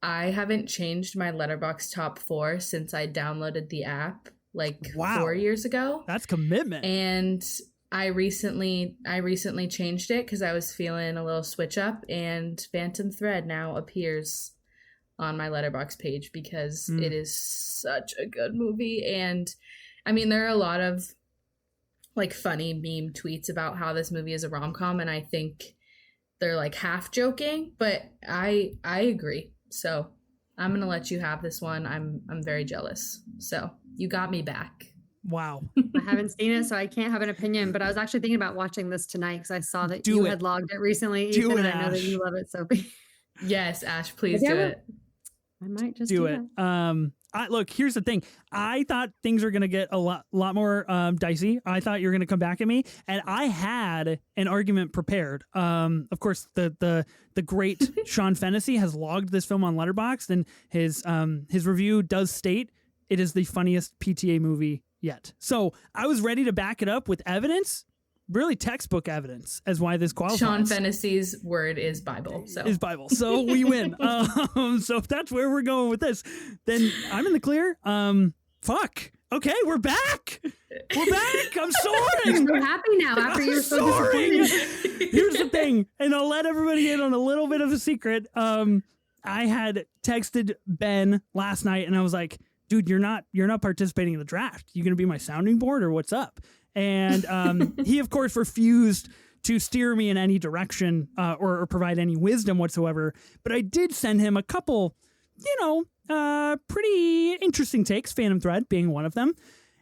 I haven't changed my Letterboxd top 4 since I downloaded the app like 4 years ago. That's commitment. And I recently changed it because I was feeling a little switch up, and Phantom Thread now appears on my Letterboxd page because it is such a good movie. And I mean, there are a lot of like funny meme tweets about how this movie is a rom-com, and I think they're like half joking, but I agree. So I'm gonna let you have this one. I'm very jealous. So you got me back. Wow. I haven't seen it, so I can't have an opinion, but I was actually thinking about watching this tonight because I saw that you had logged it recently, Ethan, and I know that you love it, Sophie. Yes, Ash, please do it. I might just do it. Look, here's the thing. I thought things were going to get a lot more dicey. I thought you were going to come back at me, and I had an argument prepared. Of course, the great Sean Fennessy has logged this film on Letterboxd, and his review does state it is the funniest PTA movie yet. So I was ready to back it up with evidence, really textbook evidence, as why this qualifies. Sean Fennessy's word is Bible. So we win. So if that's where we're going with this, then I'm in the clear. Fuck. Okay, we're back. We're back. I'm I'm soaring. so happy now after you were so Soaring. disappointed. Here's the thing, and I'll let everybody in on a little bit of a secret. I had texted Ben last night, and I was like, "Dude, you're not participating in the draft. You gonna be my sounding board, or what's up?" And he, of course, refused to steer me in any direction or provide any wisdom whatsoever. But I did send him a couple, pretty interesting takes, Phantom Thread being one of them.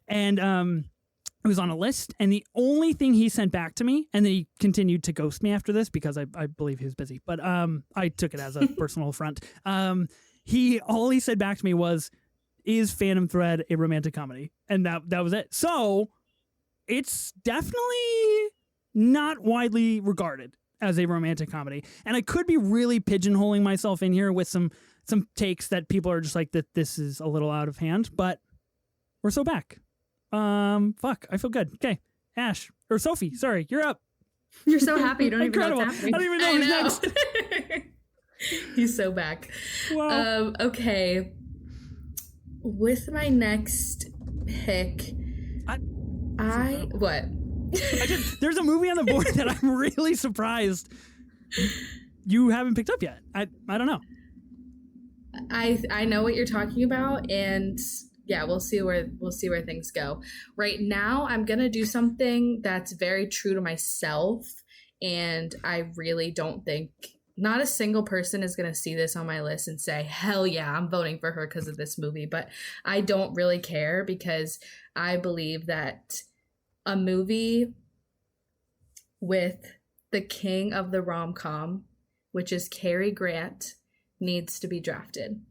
And it was on a list. And the only thing he sent back to me, and then he continued to ghost me after this because I believe he was busy. But I took it as a personal affront. All he said back to me was, "Is Phantom Thread a romantic comedy?" And that was it. So it's definitely not widely regarded as a romantic comedy. And I could be really pigeonholing myself in here with some takes that people are just like, that this is a little out of hand, but we're so back. Fuck, I feel good. Okay, Ash, or Sophie, sorry, you're up. You're so happy you don't even know Incredible. what's happening. I don't even know who's next. He's so back. Wow. Okay. With my next pick, what? There's a movie on the board that I'm really surprised you haven't picked up yet. I don't know. I know what you're talking about, and yeah, we'll see where things go. Right now, I'm gonna do something that's very true to myself, and I really don't think not a single person is gonna see this on my list and say, "Hell yeah, I'm voting for her because of this movie." But I don't really care because I believe that a movie with the king of the rom-com, which is Cary Grant, needs to be drafted.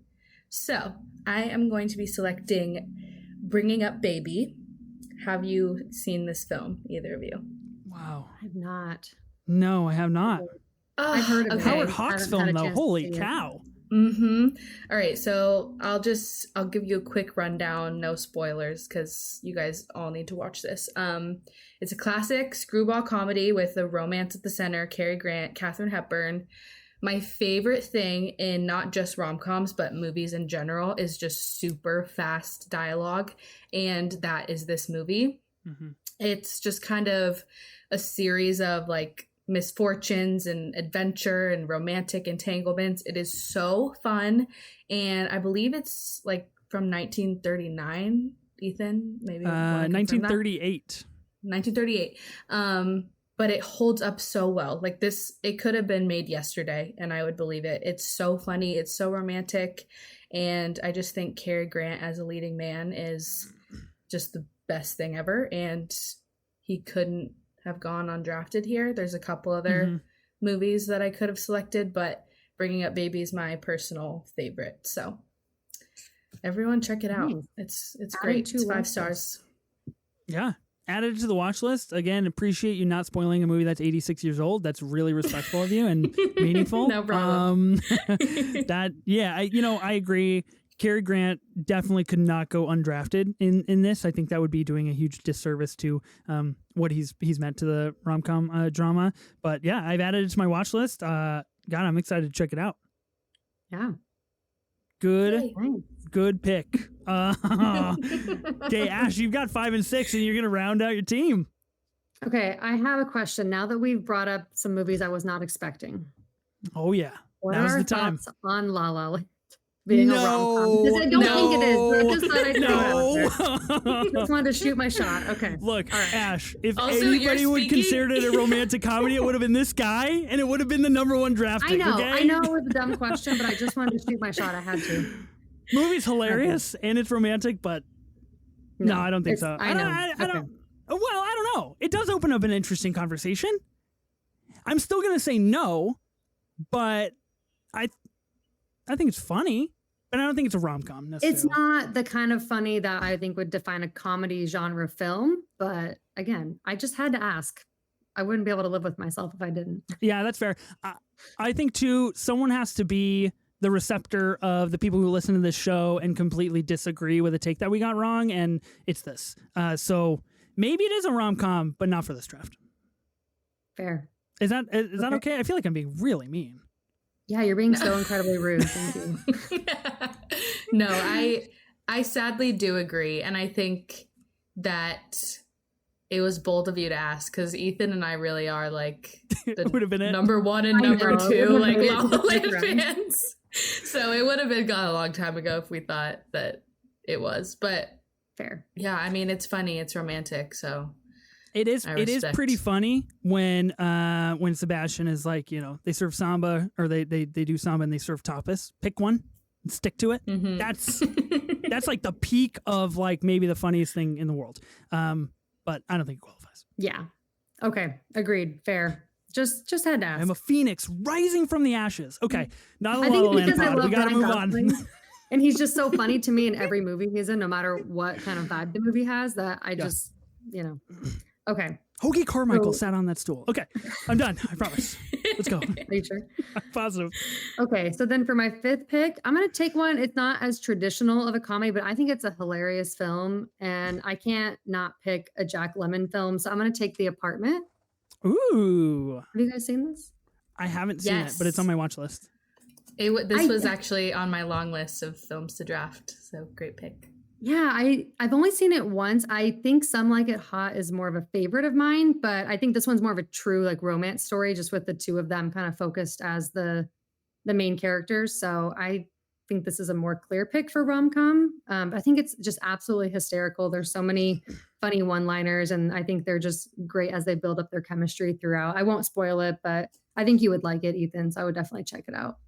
So I am going to be selecting Bringing Up Baby. Have you seen this film, either of you? Wow. I've not. No, I have not. I've heard of it. Howard I Hawks haven't had film, a though. chance to Holy see it. cow. Mm-hmm. All right, so I'll give you a quick rundown, no spoilers, because you guys all need to watch this. It's a classic screwball comedy with a romance at the center, Cary Grant, Katharine Hepburn. My favorite thing in not just rom-coms, but movies in general, is just super fast dialogue, and that is this movie. Mm-hmm. It's just kind of a series of like misfortunes and adventure and romantic entanglements. It is so fun, and I believe it's like from 1939. Ethan, maybe 1938. 1938. But it holds up so well. Like this, it could have been made yesterday, and I would believe it. It's so funny. It's so romantic, and I just think Cary Grant as a leading man is just the best thing ever, and he couldn't have gone undrafted here. There's a couple other movies that I could have selected, but Bringing Up Baby is my personal favorite. So everyone check it out. Nice. It's great. It's 5 stars. Yeah. Added it to the watch list. Again, appreciate you not spoiling a movie that's 86 years old. That's really respectful of you and meaningful. No problem. I agree. Cary Grant definitely could not go undrafted in this. I think that would be doing a huge disservice to what he's meant to the rom-com drama. But yeah, I've added it to my watch list. God, I'm excited to check it out. Yeah. Good pick. Okay, Ash, you've got 5 and 6, and you're going to round out your team. Okay, I have a question. Now that we've brought up some movies I was not expecting, Oh, yeah. what Now's are our the time. thoughts on La La Land being a rom-com? Because I don't think it is. But I just thought I'd throw it out there. Just wanted to shoot my shot. Okay. Look, Ash, if Also, anybody you're would speaking- consider it a romantic comedy, it would have been this guy, and it would have been the number 1 draft pick. I know it was a dumb question, but I just wanted to shoot my shot. I had to. Movie's hilarious, and it's romantic, but no, I don't think so. I know. I don't. Well, I don't know. It does open up an interesting conversation. I'm still going to say no, but I think it's funny, but I don't think it's a rom-com necessarily. It's not the kind of funny that I think would define a comedy genre film. But again, I just had to ask. I wouldn't be able to live with myself if I didn't. Yeah, that's fair. I think, too, someone has to be the receptor of the people who listen to this show and completely disagree with a take that we got wrong, and it's this. So maybe it is a rom-com, but not for this draft. Fair. Is that okay? I feel like I'm being really mean. Yeah, you're being so incredibly rude. Thank you. No, I sadly do agree. And I think that it was bold of you to ask because Ethan and I really are like the would have been it. number one and I number know, two, it like would've La been La a Land difference. fans. So it would have been gone a long time ago if we thought that it was. But Fair. yeah, I mean, it's funny. It's romantic. So It is. I It is respect. pretty funny when Sebastian is like, they serve samba or they do samba and they serve tapas. Pick one and stick to it. Mhm. That's like the peak of like maybe the funniest thing in the world. But I don't think it qualifies. Yeah. Okay. Agreed. Fair. Just had to ask. I'm a phoenix rising from the ashes. Okay, not a I La La think Land because I pod. love We got to Ryan move Gosling, on. and he's just so funny to me in every movie he's in, no matter what kind of vibe the movie has. That I just, Okay. Hoagie Carmichael So- sat on that stool. Okay, I'm done. I promise. Let's go. Are you sure? I'm positive. Okay, so then for my fifth pick, I'm gonna take one. It's not as traditional of a comedy, but I think it's a hilarious film, and I can't not pick a Jack Lemmon film. So I'm gonna take The Apartment. Ooh, Have you guys seen this? I haven't seen it, but it's on my watch list. This was actually on my long list of films to draft. So great pick. Yeah, I've only seen it once. I think Some Like It Hot is more of a favorite of mine, but I think this one's more of a true like romance story, just with the two of them kind of focused as the main characters. So I think this is a more clear pick for rom-com. I think it's just absolutely hysterical. There's so many funny one-liners, and I think they're just great as they build up their chemistry throughout. I won't spoil it, but I think you would like it, Ethan. So I would definitely check it out.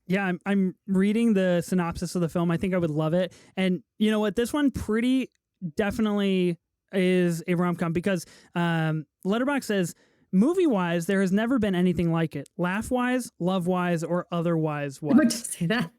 Yeah, I'm reading the synopsis of the film. I think I would love it. And you know what? This one pretty definitely is a rom-com because Letterboxd says, movie-wise, there has never been anything like it. Laugh-wise, love-wise, or otherwise I would wise. just say that.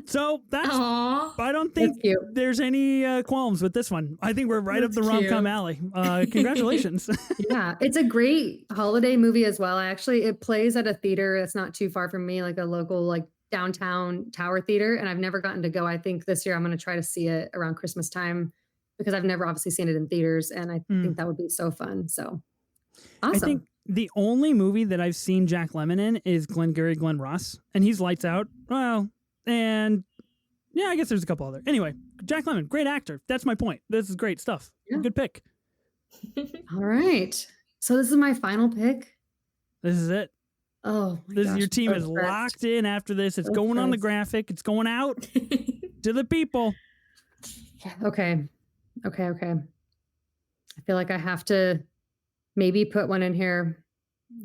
So that's... Aww. I don't That's think cute. there's any qualms with this one. I think we're right up That's the rom-com cute. alley. Congratulations. Yeah, it's a great holiday movie as well. It plays at a theater that's not too far from me, like a local like downtown Tower Theater, and I've never gotten to go. I think this year I'm going to try to see it around Christmas time because I've never obviously seen it in theaters, and I think that would be so fun. So awesome. I think the only movie that I've seen Jack Lemmon in is Glengarry Glen Ross, and he's lights out. Well, and yeah, I guess there's a couple other. Anyway, Jack Lemmon, great actor. That's my point. This is great stuff. Yeah. Good pick. All right. So this is my final pick. This is it. Oh, my This gosh, your I'm team so is stressed. locked in after this. It's So going on the stressed. graphic. It's going out to the people. Okay. I feel like I have to maybe put one in here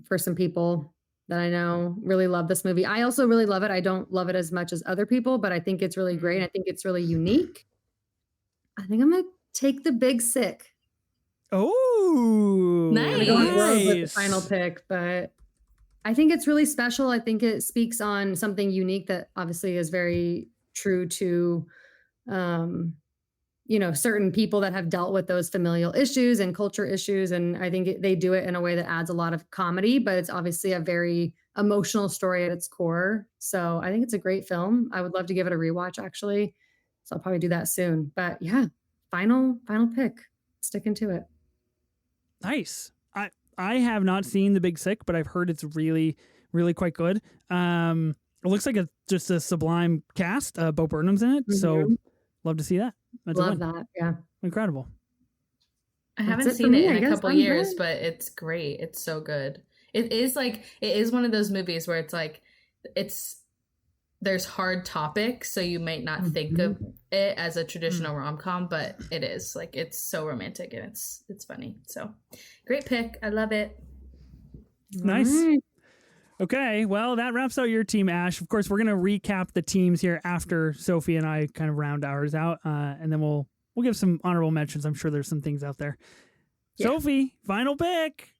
for some people that I know really love this movie. I also really love it. I don't love it as much as other people, but I think it's really great. I think it's really unique. I think I'm going to take The Big Sick. Oh, Nice. I don't love with the final pick, but I think it's really special. I think it speaks on something unique that obviously is very true to, certain people that have dealt with those familial issues and culture issues. And I think they do it in a way that adds a lot of comedy, but it's obviously a very emotional story at its core. So I think it's a great film. I would love to give it a rewatch actually. So I'll probably do that soon. But yeah, final pick. Sticking to it. Nice. I have not seen The Big Sick, but I've heard it's really, really quite good. It looks like just a sublime cast. Bo Burnham's in it, so love to see that. That's a Love win. that. Yeah. Incredible. I That's haven't it for seen me, it I in a guess. couple I'm years, good. but it's great. It's so good. It is one of those movies where it's like there's hard topics, so you might not think of it as a traditional rom-com, but it is. Like it's so romantic and it's funny. So great pick. I love it. Nice. All right. Okay, well, that wraps out your team, Ash. Of course, we're going to recap the teams here after Sophie and I kind of round ours out, and then we'll give some honorable mentions. I'm sure there's some things out there. Yeah. Sophie, final pick.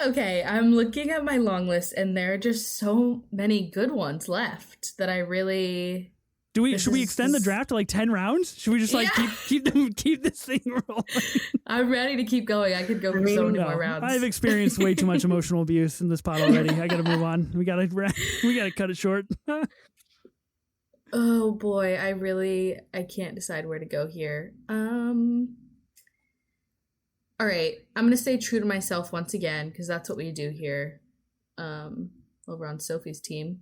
Okay, I'm looking at my long list, and there are just so many good ones left that I really. Should we extend the draft to like 10 rounds? Should we just like keep this thing rolling? I'm ready to keep going. I could go for so many more rounds. I've experienced way too much emotional abuse in this pod already. I got to move on. We got to cut it short. Oh boy, I can't decide where to go here. All right, I'm gonna stay true to myself once again because that's what we do here, over on Sophie's team.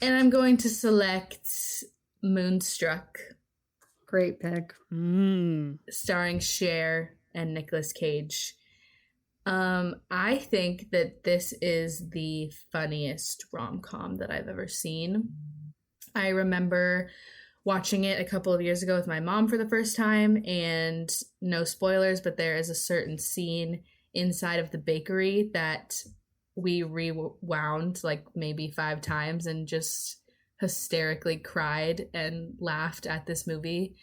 And I'm going to select Moonstruck, Great pick. starring Cher and Nicolas Cage. I think that this is the funniest rom-com that I've ever seen. I remember watching it a couple of years ago with my mom for the first time, and no spoilers, but there is a certain scene inside of the bakery that we rewound like maybe 5 times and just hysterically cried and laughed at this movie.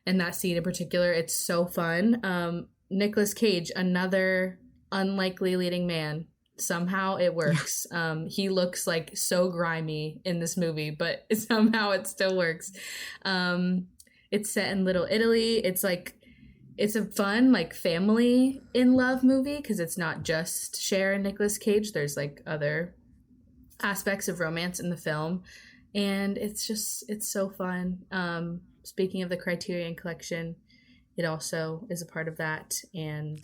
And that scene in particular, it's so fun. Nicolas Cage, another unlikely leading man. Somehow it works. He looks like so grimy in this movie, but somehow it still works. It's set in Little Italy. It's a fun like family in love movie because it's not just Cher and Nicolas Cage. There's like other aspects of romance in the film, and it's so fun. Speaking of the Criterion Collection, it also is a part of that and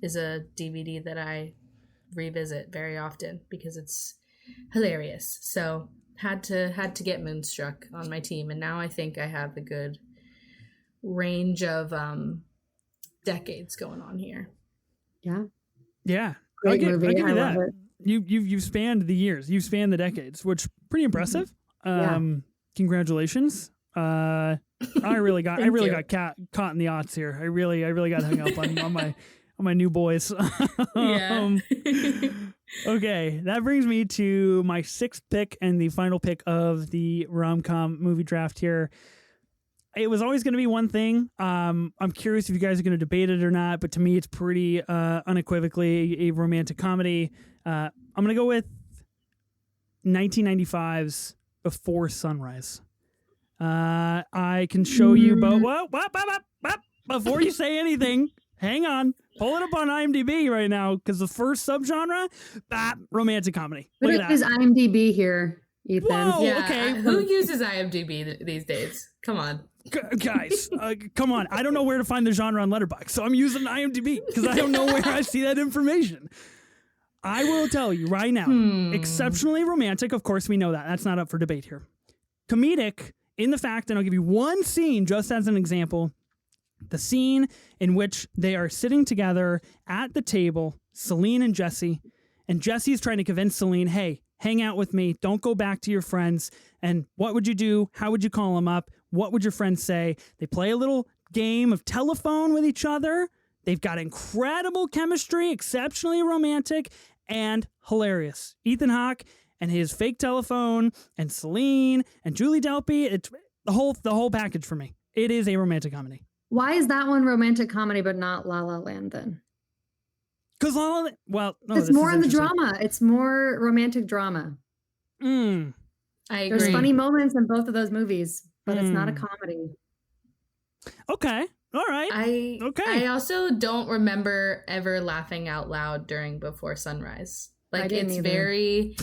is a DVD that I revisit very often because it's hilarious. So had to get Moonstruck on my team, and now I think I have a good range of decades going on here. Yeah. Great movie. I'll give you that. love it. You've spanned the years. You've spanned the decades, which pretty impressive. Congratulations. I really got caught in the odds here. I really got hung up on my new boys. Yeah. Okay, that brings me to my 6th pick and the final pick of the rom-com movie draft here. It was always going to be one thing. I'm curious if you guys are going to debate it or not, but to me, it's pretty unequivocally a romantic comedy. I'm going to go with 1995's Before Sunrise. I can show you, but before you say anything, hang on. Pull it up on IMDb right now, because the first subgenre, romantic comedy. But Look it at is that. IMDb here, Ethan. Whoa. Yeah. okay. Who uses IMDb these days? Come on. Guys, come on. I don't know where to find the genre on Letterboxd, so I'm using IMDb because I don't know where I see that information. I will tell you right now, exceptionally romantic. Of course, we know that. That's not up for debate here. Comedic in the fact, and I'll give you one scene just as an example. The scene in which they are sitting together at the table, Celine and Jesse, and Jesse's trying to convince Celine, hey, hang out with me. Don't go back to your friends. And what would you do? How would you call them up? What would your friends say? They play a little game of telephone with each other. They've got incredible chemistry, exceptionally romantic, and hilarious. Ethan Hawke and his fake telephone, and Celine and Julie Delpy. It's the whole package for me. It is a romantic comedy. Why is that one romantic comedy but not La La Land then? Because it's more in the drama. It's more romantic drama. I agree. There's funny moments in both of those movies, but it's not a comedy. Okay. All right. I also don't remember ever laughing out loud during Before Sunrise. Like it's very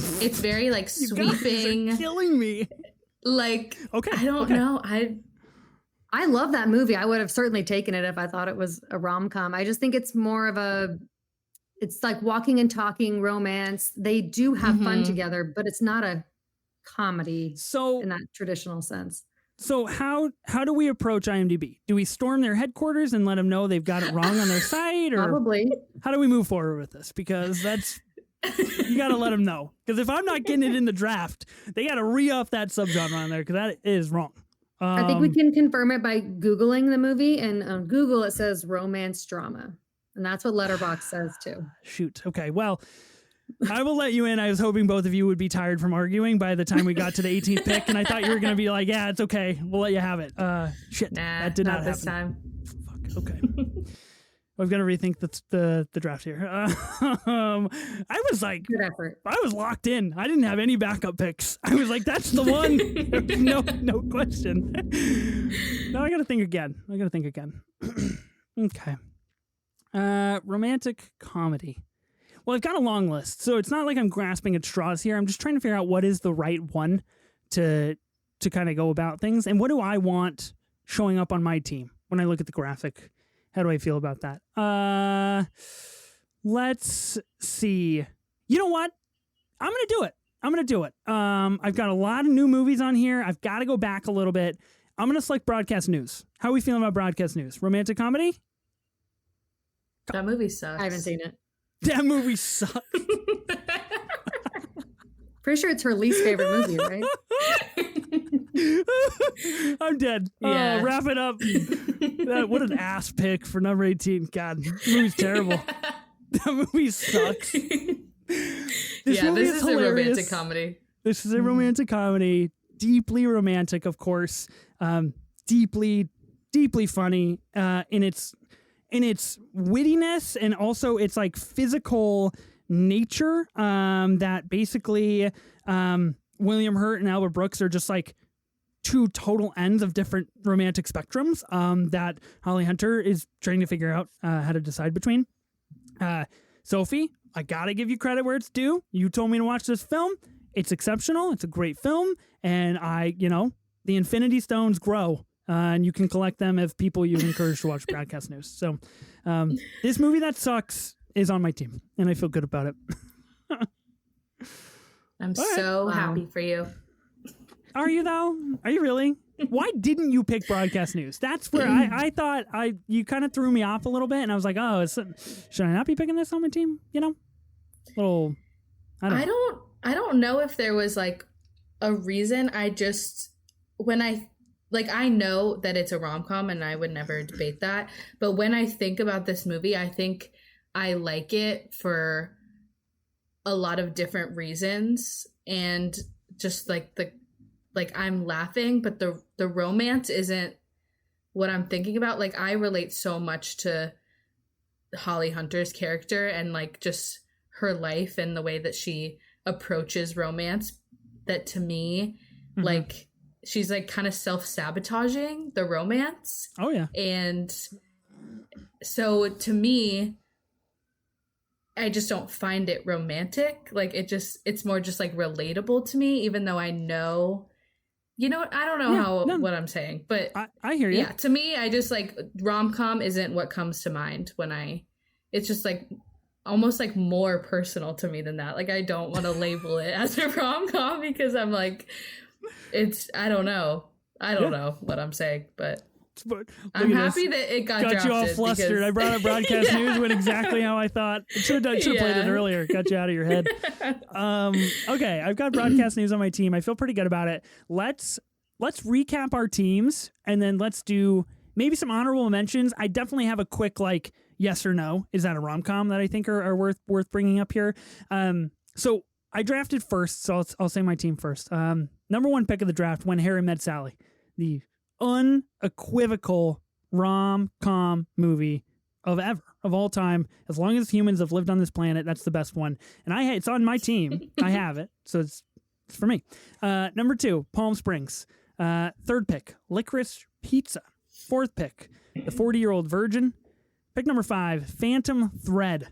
like sweeping. You're killing me. Like okay. I don't know. I love that movie. I would have certainly taken it if I thought it was a rom-com. I just think it's more of it's like walking and talking romance. They do have fun together, but it's not a comedy in that traditional sense. So how do we approach IMDb? Do we storm their headquarters and let them know they've got it wrong on their site? Or probably. How do we move forward with this? Because you got to let them know. Because if I'm not getting it in the draft, they got to re-up that subgenre on there because that is wrong. I think we can confirm it by Googling the movie, and on Google it says romance drama, and that's what Letterboxd says too. Shoot. Okay. Well, I will let you in. I was hoping both of you would be tired from arguing by the time we got to the 18th pick, and I thought you were going to be like, "Yeah, it's okay. We'll let you have it." Shit. That did not happen this time. Fuck. Okay. I've got to rethink the draft here. I was like, good effort. I was locked in. I didn't have any backup picks. I was like, that's the one. no question. Now I got to think again. Okay. Romantic comedy. Well, I've got a long list, so it's not like I'm grasping at straws here. I'm just trying to figure out what is the right one to kind of go about things, and what do I want showing up on my team when I look at the graphic. How do I feel about that? Let's see. You know what? I'm going to do it. I'm gonna do it. I've got a lot of new movies on here. I've got to go back a little bit. I'm gonna select broadcast news. How are we feeling about broadcast news? Romantic comedy? That movie sucks. I haven't seen it. That movie sucks. Pretty sure it's her least favorite movie, right? I'm dead. Yeah. Wrap it up. What an ass pick for number 18. God, the movie's terrible. That movie sucks. This is a hilarious. romantic comedy. This is a romantic comedy. Deeply romantic, of course. Deeply, deeply funny in its wittiness and also its like physical nature. That basically William Hurt and Albert Brooks are just like two total ends of different romantic spectrums that Holly Hunter is trying to figure out how to decide between. Sophie, I gotta give you credit where it's due. You told me to watch this film. It's exceptional. It's a great film. And the Infinity Stones grow. And you can collect them if people you encourage to watch broadcast news. So this movie that sucks is on my team. And I feel good about it. I'm so happy for you. Are you though? Are you really? Why didn't you pick broadcast news? That's where I thought you kind of threw me off a little bit, and I was like, oh, should I not be picking this on my team? Little. I don't know if there was like a reason. I know that it's a rom-com, and I would never debate that. But when I think about this movie, I think I like it for a lot of different reasons, and just like I'm laughing, but the romance isn't what I'm thinking about. Like, I relate so much to Holly Hunter's character and like just her life and the way that she approaches romance, that to me, like, she's like kind of self-sabotaging the romance. Oh yeah. And so to me, I just don't find it romantic. Like, it's more just like relatable to me, even though I know, I don't know what I'm saying, but I hear you. Yeah, to me, I just like rom-com isn't what comes to mind when it's just like almost like more personal to me than that. Like, I don't want to label it as a rom-com because I'm like, I don't know what I'm saying, but I'm happy that it got you all flustered. I brought up broadcast news, went exactly how I thought. Should have played it earlier. Got you out of your head. Okay, I've got broadcast news on my team. I feel pretty good about it. Let's recap our teams, and then let's do maybe some honorable mentions. I definitely have a quick like yes or no. Is that a rom-com that I think are worth bringing up here? So I drafted first, so I'll say my team first. Number one pick of the draft, When Harry Met Sally, the unequivocal rom-com movie of all time. As long as humans have lived on this planet, that's the best one. And it's on my team. I have it, so it's for me. Number two, Palm Springs. Third pick, Licorice Pizza. Fourth pick, The 40-Year-Old Virgin. Pick number 5, Phantom Thread.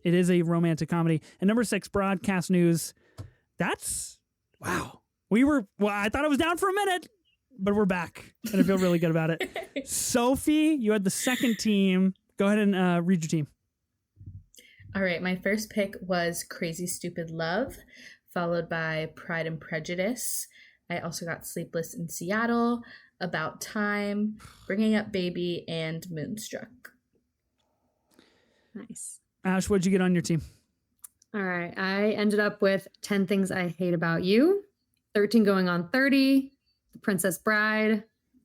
It is a romantic comedy. And number 6, broadcast news. That's wow. I thought I was down for a minute, but we're back, and I feel really good about it. Sophie, you had the second team. Go ahead and read your team. All right, my first pick was Crazy Stupid Love, followed by Pride and Prejudice. I also got Sleepless in Seattle, About Time, Bringing Up Baby, and Moonstruck. Nice. Ash, what'd you get on your team? All right. I ended up with 10 Things I Hate About You, 13 Going on 30, The Princess Bride,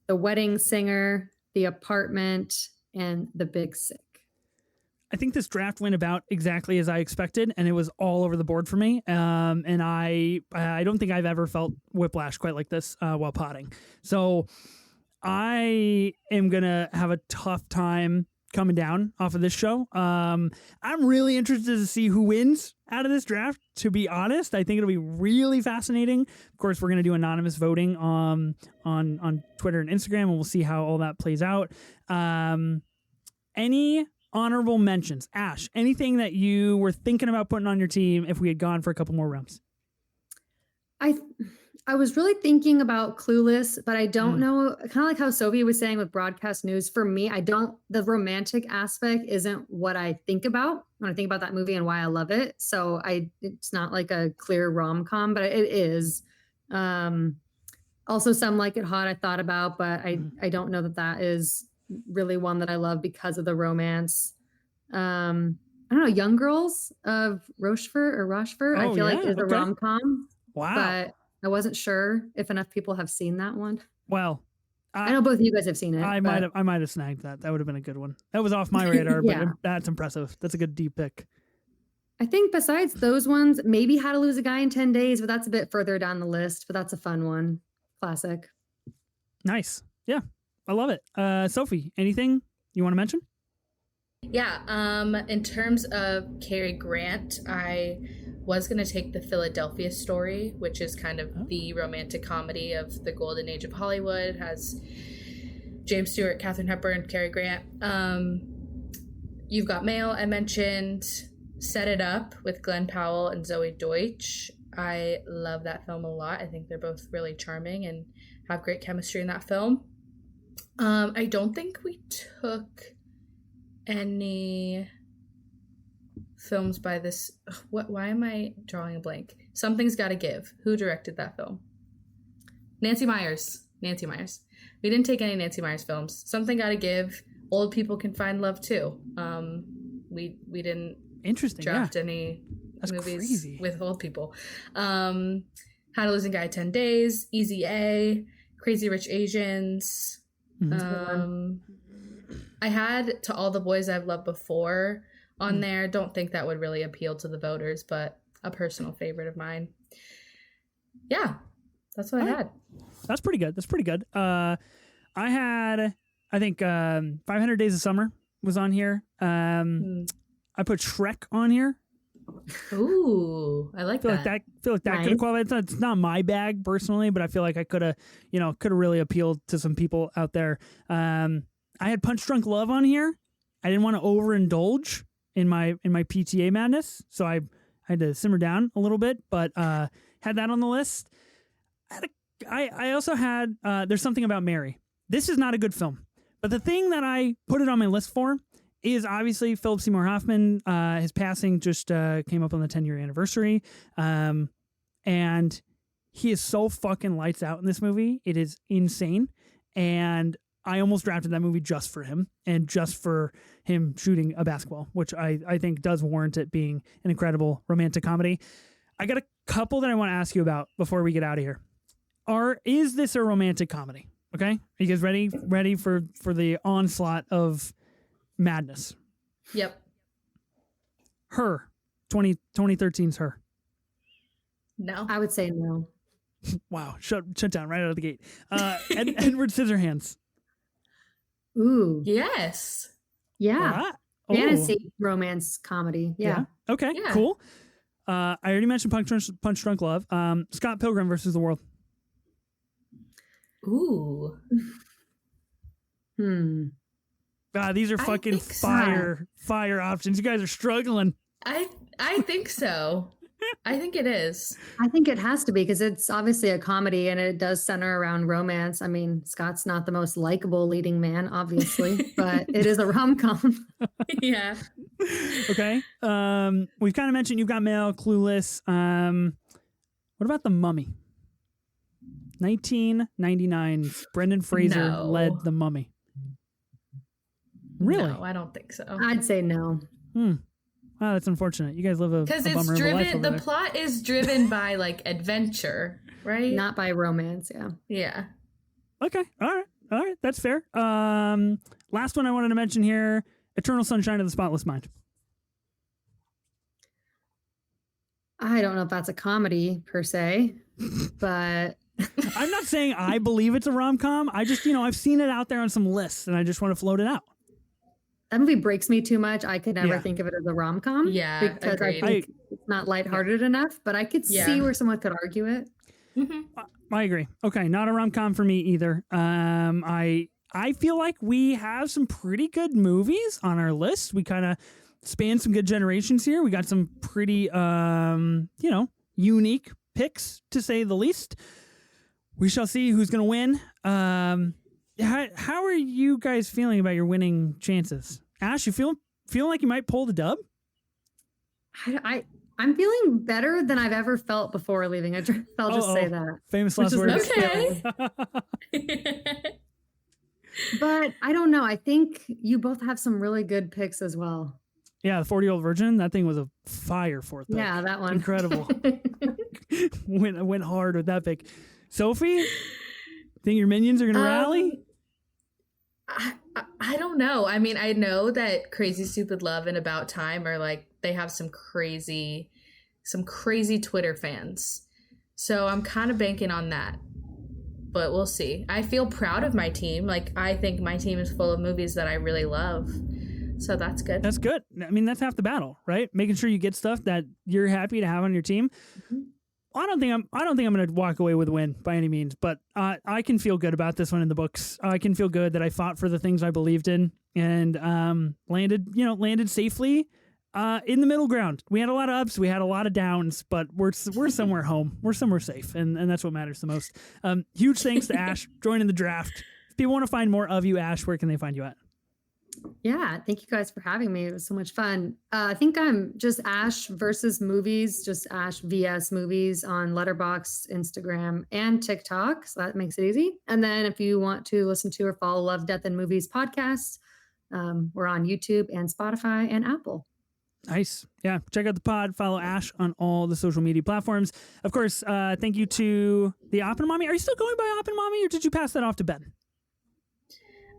The Wedding Singer, The Apartment, and The Big Sick. I think this draft went about exactly as I expected, and it was all over the board for me. And I don't think I've ever felt whiplash quite like this while potting. So I am going to have a tough time coming down off of this show. I'm really interested to see who wins out of this draft, to be honest. I think it'll be really fascinating. Of course, we're going to do anonymous voting on Twitter and Instagram, and we'll see how all that plays out. Any honorable mentions? Ash, anything that you were thinking about putting on your team if we had gone for a couple more rounds? I I was really thinking about Clueless, but I don't know, kind of like how Sophie was saying with broadcast news. For me, the romantic aspect isn't what I think about when I think about that movie and why I love it. So it's not like a clear rom-com, but it is. Also, Some Like It Hot I thought about, but I don't know that is really one that I love because of the romance. I don't know, Young Girls of Rochefort, I feel like is a rom-com. Wow. But I wasn't sure if enough people have seen that one. Well, I know both of you guys have seen it. I might have snagged that. That would have been a good one. That was off my radar, but that's impressive. That's a good deep pick. I think besides those ones, maybe How to Lose a Guy in 10 Days, but that's a bit further down the list, but that's a fun one. Classic. Nice. Yeah. I love it. Sophie, anything you want to mention? Yeah. In terms of Cary Grant, I was going to take The Philadelphia Story, which is kind of the romantic comedy of the golden age of Hollywood. It has James Stewart, Katharine Hepburn, Cary Grant. You've Got Mail, I mentioned. Set It Up with Glenn Powell and Zoe Deutsch. I love that film a lot. I think they're both really charming and have great chemistry in that film. I don't think we took any films by this. Why am I drawing a blank? Something's Gotta Give. Who directed that film? Nancy Meyers. We didn't take any Nancy Meyers films. Something Gotta Give. Old People Can Find Love Too. We didn't draft any movies with old people. How to Lose a Guy in 10 Days. Easy A. Crazy Rich Asians. I had To All the Boys I've Loved Before on there. Don't think that would really appeal to the voters, but a personal favorite of mine. Yeah, that's what I had. That's pretty good. I think 500 Days of Summer was on here. I put Shrek on here. Ooh, I like that. I feel like that could have qualified. It's not my bag personally, but I feel like I could have really appealed to some people out there. I had Punch Drunk Love on here. I didn't want to overindulge in my PTA madness, so I had to simmer down a little bit, but had that on the list. I also had There's Something About Mary. This is not a good film, but the thing that I put it on my list for is obviously Philip Seymour Hoffman. His passing just came up on the 10-year anniversary. And he is so fucking lights out in this movie. It is insane. And I almost drafted that movie just for him and just for him shooting a basketball, which I think does warrant it being an incredible romantic comedy. I got a couple that I want to ask you about before we get out of here. Is this a romantic comedy? Okay. Are you guys ready for the onslaught of madness? Yep. Her. 2013's Her. No. I would say no. Wow. Shut down right out of the gate. Edward Scissorhands. Ooh. Yes. Yeah. Fantasy romance comedy. Yeah. Okay, cool. I already mentioned Punch Drunk Love. Scott Pilgrim versus the World. Ooh. These are fucking fire options. You guys are struggling. I think so. I think it is. I think it has to be because it's obviously a comedy and it does center around romance. I mean, Scott's not the most likable leading man, obviously, but it is a rom-com. Yeah. Okay. We've kind of mentioned You've Got Mail, Clueless. What about The Mummy? 1999. Brendan Fraser led The Mummy. Really? No, I don't think so. I'd say no. Wow, that's unfortunate. You guys live a because it's driven. The plot is driven by like adventure, right? Not by romance. Yeah. Yeah. Okay. All right. That's fair. Last one I wanted to mention here: Eternal Sunshine of the Spotless Mind. I don't know if that's a comedy per se, but I'm not saying I believe it's a rom-com. I just, I've seen it out there on some lists, and I just want to float it out. That movie breaks me too much. I could never think of it as a rom-com. Yeah, because agreed. I think it's not lighthearted enough, but I could see where someone could argue it. Mm-hmm. I agree. Okay, not a rom-com for me either. I feel like we have some pretty good movies on our list. We kind of span some good generations here. We got some pretty, unique picks, to say the least. We shall see who's going to win. How are you guys feeling about your winning chances? Ash, you feeling like you might pull the dub? I'm feeling better than I've ever felt before leaving a draft. I'll just say that. Famous last words. Okay. But I don't know. I think you both have some really good picks as well. Yeah, the 40-Year-Old Virgin, that thing was a fire fourth pick. Yeah, that one. Incredible. went hard with that pick. Sophie, think your minions are going to rally? I don't know. I mean, I know that Crazy Stupid Love and About Time are like, they have some crazy Twitter fans. So I'm kind of banking on that. But we'll see. I feel proud of my team. Like, I think my team is full of movies that I really love. So that's good. That's good. I mean, that's half the battle, right? Making sure you get stuff that you're happy to have on your team. Mm-hmm. I don't think I'm going to walk away with a win by any means, but I can feel good about this one in the books. I can feel good that I fought for the things I believed in and landed safely in the middle ground. We had a lot of ups, we had a lot of downs, but we're somewhere home. We're somewhere safe, and that's what matters the most. Huge thanks to Ash joining the draft. If people want to find more of you, Ash, where can they find you at? Yeah, thank you guys for having me. It was so much fun. I think I'm just AshVsMovies, just AshVsMovies on Letterboxd, Instagram, and TikTok. So that makes it easy. And then if you want to listen to or follow Love, Death, and Movies podcasts, we're on YouTube and Spotify and Apple. Nice. Yeah. Check out the pod. Follow Ash on all the social media platforms. Of course, thank you to the Oppenmommy. Are you still going by Oppenmommy, or did you pass that off to Ben?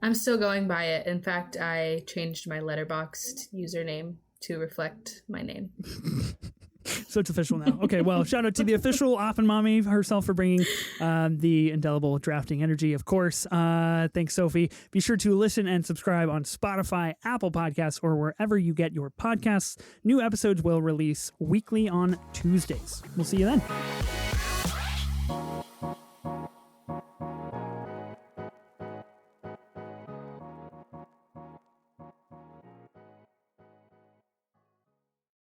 I'm still going by it. In fact, I changed my Letterboxd username to reflect my name. So it's official now. Okay, well, shout out to the official Oppenmommy herself for bringing the indelible drafting energy, of course. Thanks, Sophie. Be sure to listen and subscribe on Spotify, Apple Podcasts, or wherever you get your podcasts. New episodes will release weekly on Tuesdays. We'll see you then.